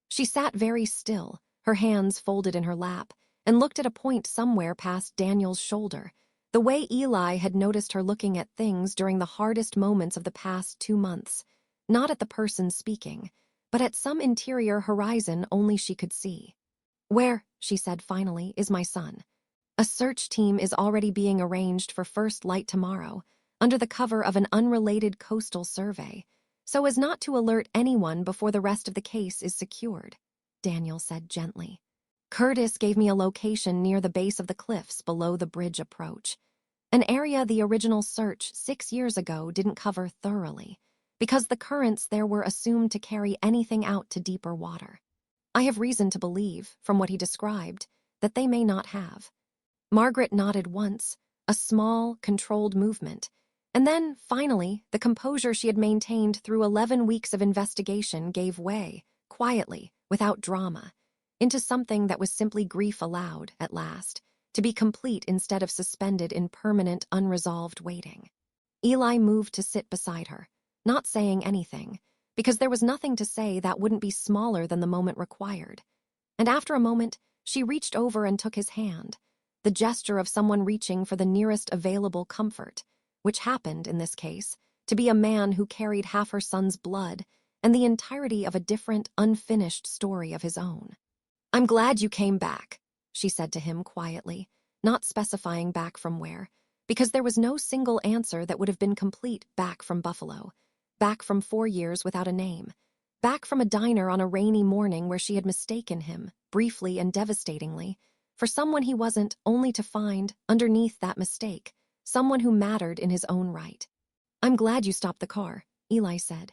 She sat very still, her hands folded in her lap, and looked at a point somewhere past Daniel's shoulder, the way Eli had noticed her looking at things during the hardest moments of the past 2 months, not at the person speaking, but at some interior horizon only she could see. "Where," she said finally, "is my son? A search team is already being arranged for first light tomorrow, under the cover of an unrelated coastal survey, so as not to alert anyone before the rest of the case is secured," Daniel said gently. "Curtis gave me a location near the base of the cliffs below the bridge approach, an area the original search 6 years ago didn't cover thoroughly, because the currents there were assumed to carry anything out to deeper water. I have reason to believe, from what he described, that they may not have." Margaret nodded once, a small, controlled movement, and then, finally, the composure she had maintained through 11 weeks of investigation gave way, quietly, without drama, into something that was simply grief aloud, at last, to be complete instead of suspended in permanent, unresolved waiting. Eli moved to sit beside her, not saying anything, because there was nothing to say that wouldn't be smaller than the moment required. And after a moment, she reached over and took his hand, the gesture of someone reaching for the nearest available comfort, which happened, in this case, to be a man who carried half her son's blood and the entirety of a different, unfinished story of his own. "I'm glad you came back," she said to him quietly, not specifying back from where, because there was no single answer that would have been complete back from Buffalo, back from 4 years without a name, back from a diner on a rainy morning where she had mistaken him, briefly and devastatingly, for someone he wasn't, only to find, underneath that mistake, someone who mattered in his own right. "I'm glad you stopped the car," Eli said.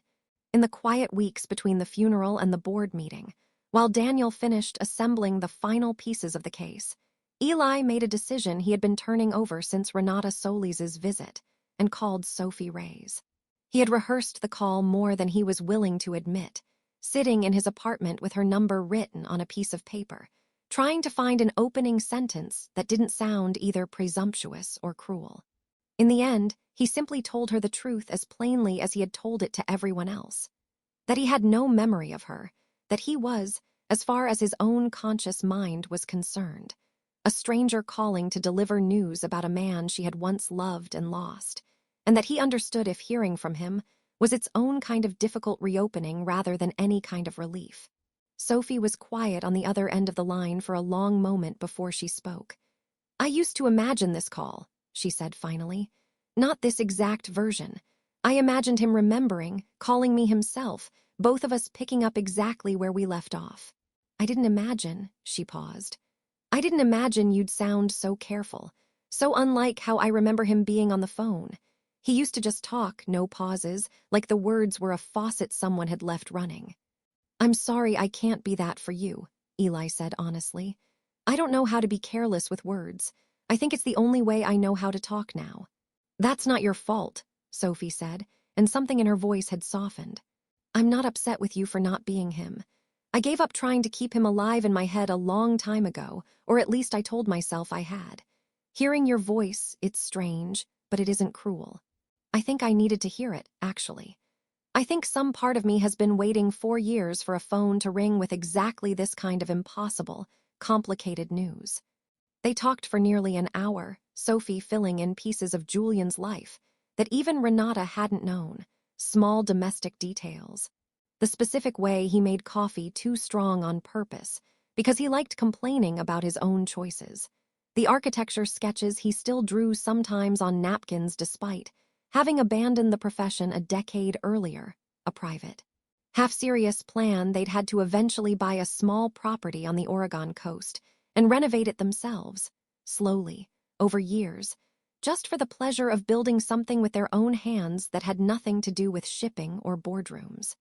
In the quiet weeks between the funeral and the board meeting, while Daniel finished assembling the final pieces of the case, Eli made a decision he had been turning over since Renata Solis' visit, and called Sophie Reyes. He had rehearsed the call more than he was willing to admit, sitting in his apartment with her number written on a piece of paper, trying to find an opening sentence that didn't sound either presumptuous or cruel. In the end, he simply told her the truth as plainly as he had told it to everyone else. That he had no memory of her, that he was, as far as his own conscious mind was concerned, a stranger calling to deliver news about a man she had once loved and lost, and that he understood if hearing from him was its own kind of difficult reopening rather than any kind of relief. Sophie was quiet on the other end of the line for a long moment before she spoke. "I used to imagine this call," she said finally. "Not this exact version. I imagined him remembering, calling me himself, both of us picking up exactly where we left off. I didn't imagine," she paused. "I didn't imagine you'd sound so careful, so unlike how I remember him being on the phone. He used to just talk, no pauses, like the words were a faucet someone had left running." "I'm sorry I can't be that for you," Eli said honestly. "I don't know how to be careless with words. I think it's the only way I know how to talk now." "That's not your fault," Sophie said, and something in her voice had softened. "I'm not upset with you for not being him. I gave up trying to keep him alive in my head a long time ago, or at least I told myself I had. Hearing your voice, it's strange, but it isn't cruel. I think I needed to hear it, actually. I think some part of me has been waiting 4 years for a phone to ring with exactly this kind of impossible, complicated news." They talked for nearly an hour, Sophie filling in pieces of Julian's life that even Renata hadn't known, small domestic details. The specific way he made coffee too strong on purpose because he liked complaining about his own choices. The architecture sketches he still drew sometimes on napkins despite having abandoned the profession a decade earlier, a private, half-serious plan they'd had to eventually buy a small property on the Oregon coast and renovate it themselves, slowly, over years, just for the pleasure of building something with their own hands that had nothing to do with shipping or boardrooms.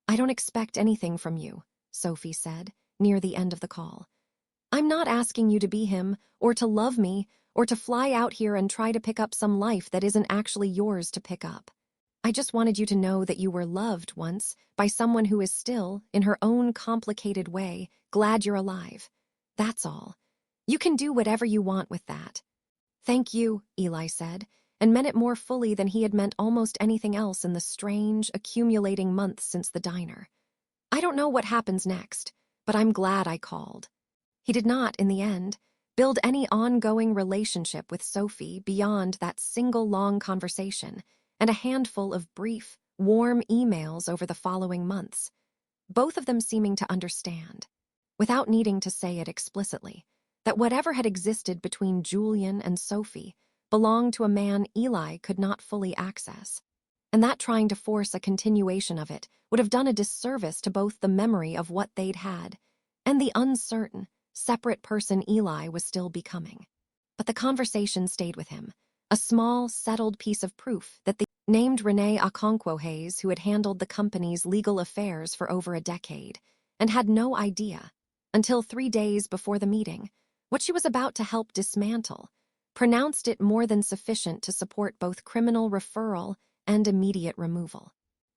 "I don't expect anything from you," Sophie said, near the end of the call. "I'm not asking you to be him, or to love me, or to fly out here and try to pick up some life that isn't actually yours to pick up. I just wanted you to know that you were loved once by someone who is still, in her own complicated way, glad you're alive. That's all. You can do whatever you want with that." "Thank you," Eli said, and meant it more fully than he had meant almost anything else in the strange, accumulating months since the diner. "I don't know what happens next, but I'm glad I called." He did not, in the end, build any ongoing relationship with Sophie beyond that single long conversation and a handful of brief, warm emails over the following months, both of them seeming to understand, without needing to say it explicitly, that whatever had existed between Julian and Sophie belonged to a man Eli could not fully access, and that trying to force a continuation of it would have done a disservice to both the memory of what they'd had and the uncertain, separate person Eli was still becoming. But the conversation stayed with him, a small, settled piece of proof that the named Renee Okonkwo Hayes, who had handled the company's legal affairs for over a decade, and had no idea, until 3 days before the meeting, what she was about to help dismantle, pronounced it more than sufficient to support both criminal referral and immediate removal.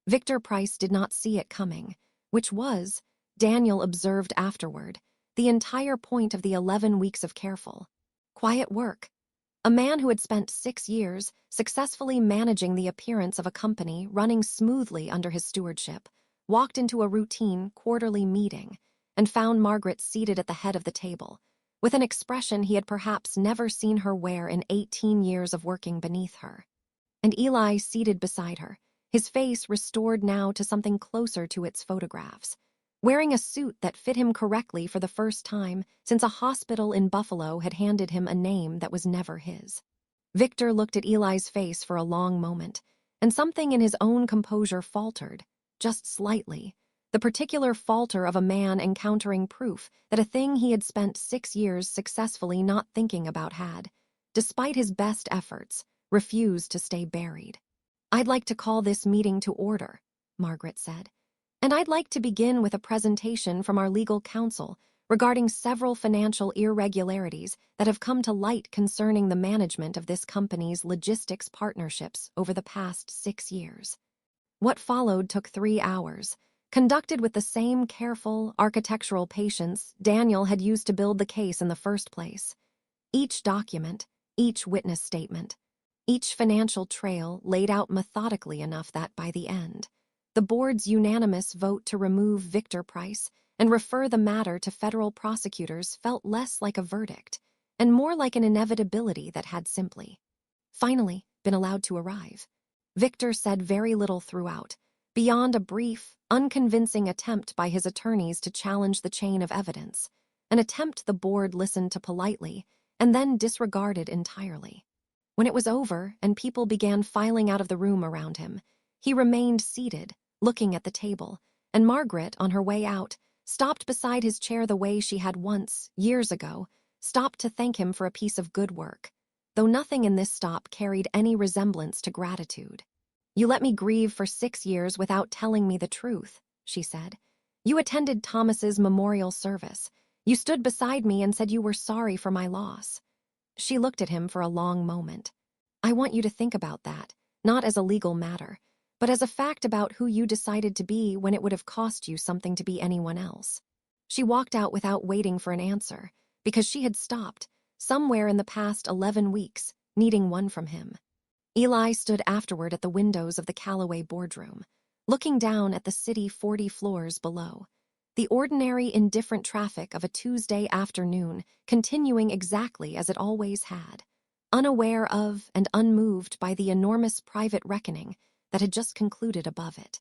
Victor Price did not see it coming, which was, Daniel observed afterward, the entire point of the 11 weeks of careful, quiet work. A man who had spent 6 years successfully managing the appearance of a company running smoothly under his stewardship, walked into a routine quarterly meeting and found Margaret seated at the head of the table, with an expression he had perhaps never seen her wear in 18 years of working beneath her. And Eli seated beside her, his face restored now to something closer to its photographs, wearing a suit that fit him correctly for the first time since a hospital in Buffalo had handed him a name that was never his. Victor looked at Eli's face for a long moment, and something in his own composure faltered, just slightly, the particular falter of a man encountering proof that a thing he had spent 6 years successfully not thinking about had, despite his best efforts, refused to stay buried. "I'd like to call this meeting to order," Margaret said. "And I'd like to begin with a presentation from our legal counsel regarding several financial irregularities that have come to light concerning the management of this company's logistics partnerships over the past 6 years." What followed took 3 hours, conducted with the same careful, architectural patience Daniel had used to build the case in the first place. Each document, each witness statement, each financial trail laid out methodically enough that by the end, the board's unanimous vote to remove Victor Price and refer the matter to federal prosecutors felt less like a verdict and more like an inevitability that had simply, finally, been allowed to arrive. Victor said very little throughout, beyond a brief, unconvincing attempt by his attorneys to challenge the chain of evidence, an attempt the board listened to politely and then disregarded entirely. When it was over and people began filing out of the room around him, he remained seated, looking at the table, and Margaret, on her way out, stopped beside his chair the way she had once, years ago, stopped to thank him for a piece of good work, though nothing in this stop carried any resemblance to gratitude. "You let me grieve for 6 years without telling me the truth," she said. "You attended Thomas's memorial service. You stood beside me and said you were sorry for my loss." She looked at him for a long moment. "I want you to think about that, not as a legal matter, but as a fact about who you decided to be when it would have cost you something to be anyone else." She walked out without waiting for an answer, because she had stopped, somewhere in the past 11 weeks, needing one from him. Eli stood afterward at the windows of the Callaway boardroom, looking down at the city 40 floors below. The ordinary, indifferent traffic of a Tuesday afternoon continuing exactly as it always had, unaware of and unmoved by the enormous private reckoning that had just concluded above it.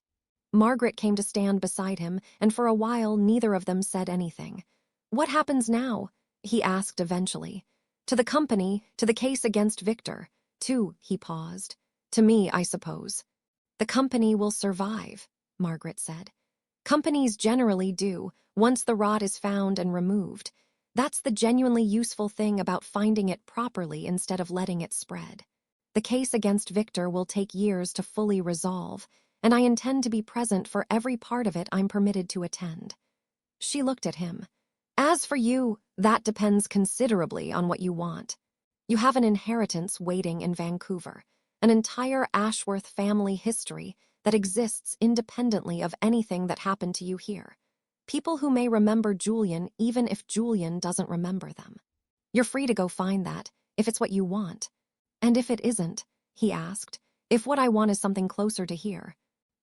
Margaret came to stand beside him, and for a while neither of them said anything. "What happens now?" he asked eventually. "To the company, to the case against Victor. He paused. "To me, I suppose." "The company will survive," Margaret said. "Companies generally do, once the rot is found and removed. That's the genuinely useful thing about finding it properly instead of letting it spread. The case against Victor will take years to fully resolve, and I intend to be present for every part of it I'm permitted to attend." She looked at him. "As for you, that depends considerably on what you want. You have an inheritance waiting in Vancouver, an entire Ashworth family history that exists independently of anything that happened to you here. People who may remember Julian even if Julian doesn't remember them. You're free to go find that, if it's what you want." "And if it isn't?" he asked. "If what I want is something closer to here?"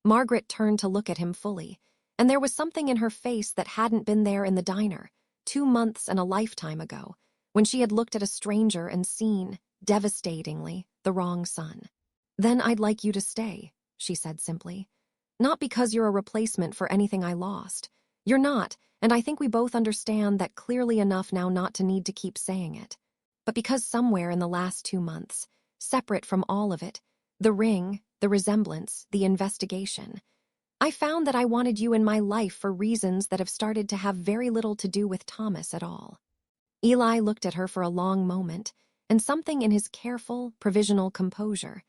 Margaret turned to look at him fully, and there was something in her face that hadn't been there in the diner, 2 months and a lifetime ago, when she had looked at a stranger and seen, devastatingly, the wrong son. "Then I'd like you to stay," she said simply. "Not because you're a replacement for anything I lost. You're not, and I think we both understand that clearly enough now not to need to keep saying it. But because somewhere in the last 2 months, separate from all of it, the ring, the resemblance, the investigation, I found that I wanted you in my life for reasons that have started to have very little to do with Thomas at all." Eli looked at her for a long moment, and something in his careful, provisional composure,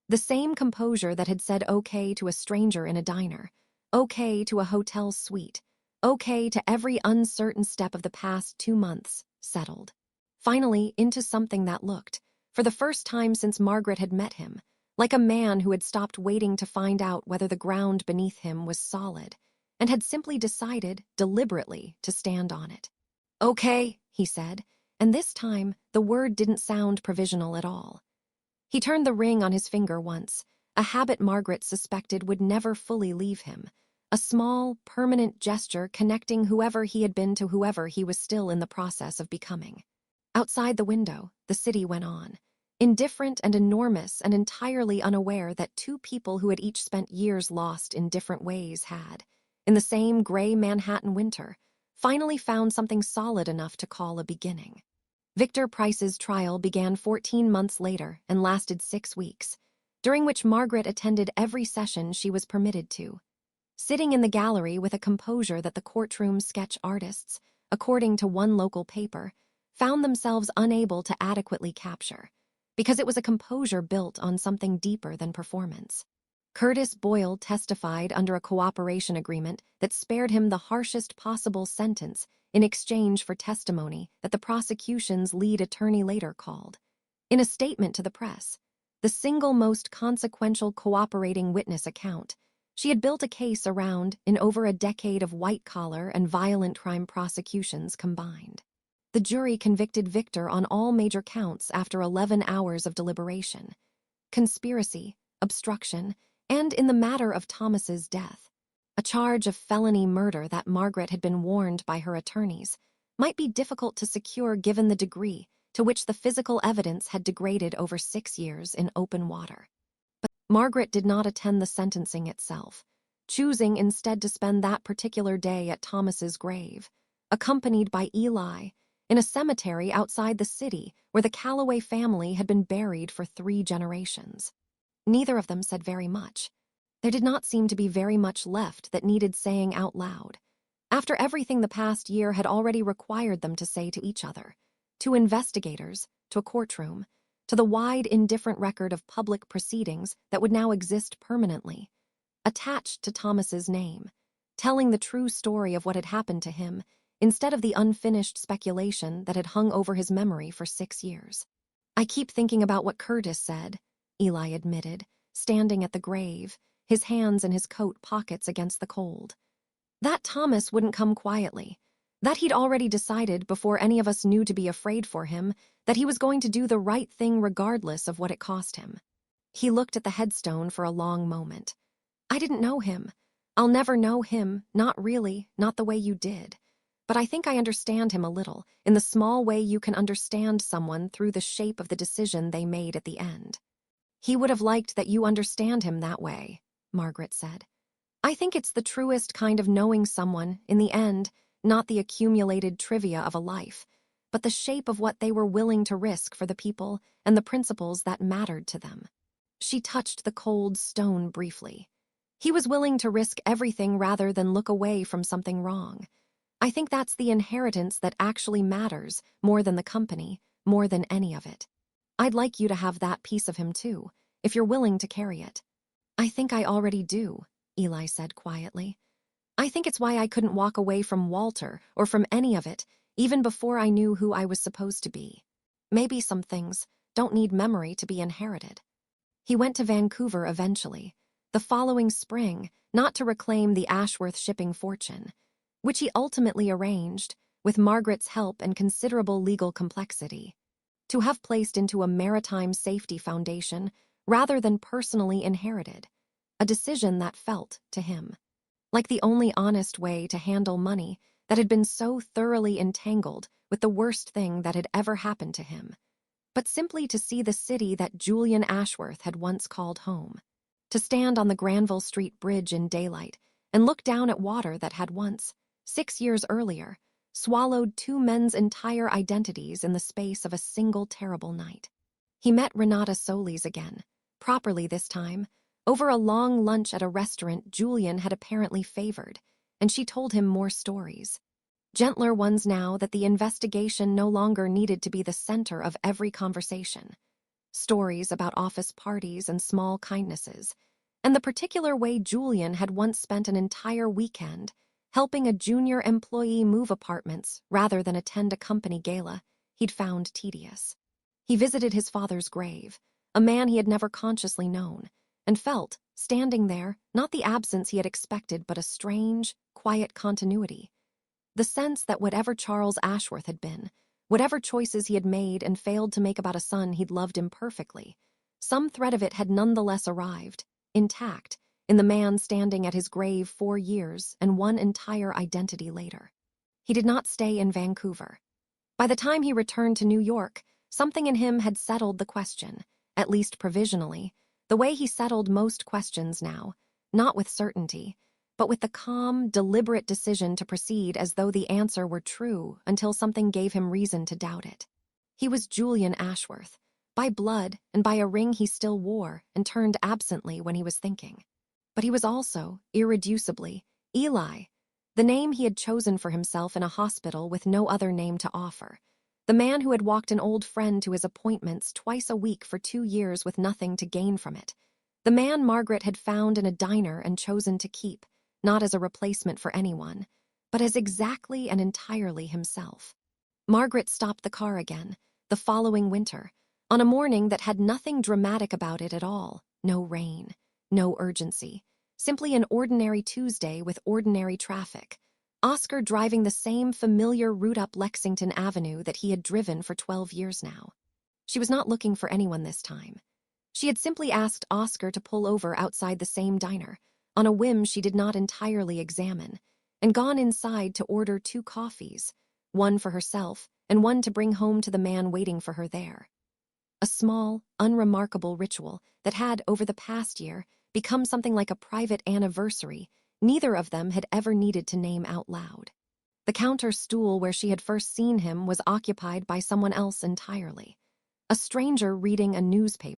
the same composure that had said okay to a stranger in a diner, okay to a hotel suite, okay to every uncertain step of the past 2 months, settled. Finally into something that looked, for the first time since Margaret had met him, like a man who had stopped waiting to find out whether the ground beneath him was solid, and had simply decided, deliberately, to stand on it. "Okay," he said, and this time the word didn't sound provisional at all. He turned the ring on his finger once, a habit Margaret suspected would never fully leave him, a small, permanent gesture connecting whoever he had been to whoever he was still in the process of becoming. Outside the window, the city went on, indifferent and enormous and entirely unaware that 2 people who had each spent years lost in different ways had, in the same gray Manhattan winter, finally found something solid enough to call a beginning. Victor Price's trial began 14 months later and lasted 6 weeks, during which Margaret attended every session she was permitted to, sitting in the gallery with a composure that the courtroom sketch artists, according to one local paper, found themselves unable to adequately capture, because it was a composure built on something deeper than performance. Curtis Boyle testified under a cooperation agreement that spared him the harshest possible sentence in exchange for testimony that the prosecution's lead attorney later called, in a statement to the press, the single most consequential cooperating witness account she had built a case around in over a decade of white-collar and violent crime prosecutions combined. The jury convicted Victor on all major counts after 11 hours of deliberation: conspiracy, obstruction, and in the matter of Thomas's death, a charge of felony murder that Margaret had been warned by her attorneys might be difficult to secure given the degree, to which the physical evidence had degraded over 6 years in open water. But Margaret did not attend the sentencing itself, choosing instead to spend that particular day at Thomas's grave, accompanied by Eli, in a cemetery outside the city where the Calloway family had been buried for 3 generations. Neither of them said very much. There did not seem to be very much left that needed saying out loud, after everything the past year had already required them to say to each other, to investigators, to a courtroom, to the wide, indifferent record of public proceedings that would now exist permanently, attached to Thomas's name, telling the true story of what had happened to him instead of the unfinished speculation that had hung over his memory for 6 years. "I keep thinking about what Curtis said," Eli admitted, standing at the grave, his hands in his coat pockets against the cold. "That Thomas wouldn't come quietly. That he'd already decided, before any of us knew to be afraid for him, that he was going to do the right thing regardless of what it cost him." He looked at the headstone for a long moment. "I didn't know him. I'll never know him, not really, not the way you did. But I think I understand him a little, in the small way you can understand someone through the shape of the decision they made at the end." "He would have liked that you understand him that way," Margaret said. "I think it's the truest kind of knowing someone, in the end, not the accumulated trivia of a life, but the shape of what they were willing to risk for the people and the principles that mattered to them." She touched the cold stone briefly. "He was willing to risk everything rather than look away from something wrong. I think that's the inheritance that actually matters more than the company, more than any of it. I'd like you to have that piece of him too, if you're willing to carry it." "I think I already do," Eli said quietly. "I think it's why I couldn't walk away from Walter or from any of it, even before I knew who I was supposed to be. Maybe some things don't need memory to be inherited." He went to Vancouver eventually, the following spring, not to reclaim the Ashworth shipping fortune, which he ultimately arranged, with Margaret's help and considerable legal complexity, to have placed into a maritime safety foundation rather than personally inherited, a decision that felt, to him, like the only honest way to handle money that had been so thoroughly entangled with the worst thing that had ever happened to him, but simply to see the city that Julian Ashworth had once called home, to stand on the Granville Street Bridge in daylight and look down at water that had once, 6 years earlier, swallowed 2 men's entire identities in the space of a single terrible night. He met Renata Solis again, properly this time, over a long lunch at a restaurant Julian had apparently favored, and she told him more stories. Gentler ones now that the investigation no longer needed to be the center of every conversation. Stories about office parties and small kindnesses, and the particular way Julian had once spent an entire weekend helping a junior employee move apartments rather than attend a company gala he'd found tedious. He visited his father's grave, a man he had never consciously known, and felt, standing there, not the absence he had expected but a strange, quiet continuity. The sense that whatever Charles Ashworth had been, whatever choices he had made and failed to make about a son he'd loved imperfectly, some thread of it had nonetheless arrived, intact, in the man standing at his grave 4 years and 1 entire identity later. He did not stay in Vancouver. By the time he returned to New York, something in him had settled the question, at least provisionally, the way he settled most questions now, not with certainty, but with the calm, deliberate decision to proceed as though the answer were true until something gave him reason to doubt it. He was Julian Ashworth, by blood and by a ring he still wore and turned absently when he was thinking. But he was also, irreducibly, Eli, the name he had chosen for himself in a hospital with no other name to offer, the man who had walked an old friend to his appointments twice a week for 2 years with nothing to gain from it, the man Margaret had found in a diner and chosen to keep, not as a replacement for anyone, but as exactly and entirely himself. Margaret stopped the car again, the following winter, on a morning that had nothing dramatic about it at all, no rain, no urgency, simply an ordinary Tuesday with ordinary traffic, Oscar driving the same familiar route up Lexington Avenue that he had driven for 12 years now. She was not looking for anyone this time. She had simply asked Oscar to pull over outside the same diner, on a whim she did not entirely examine, and gone inside to order 2 coffees, one for herself and one to bring home to the man waiting for her there. A small, unremarkable ritual that had, over the past year, become something like a private anniversary neither of them had ever needed to name out loud. The counter stool where she had first seen him was occupied by someone else entirely. A stranger reading a newspaper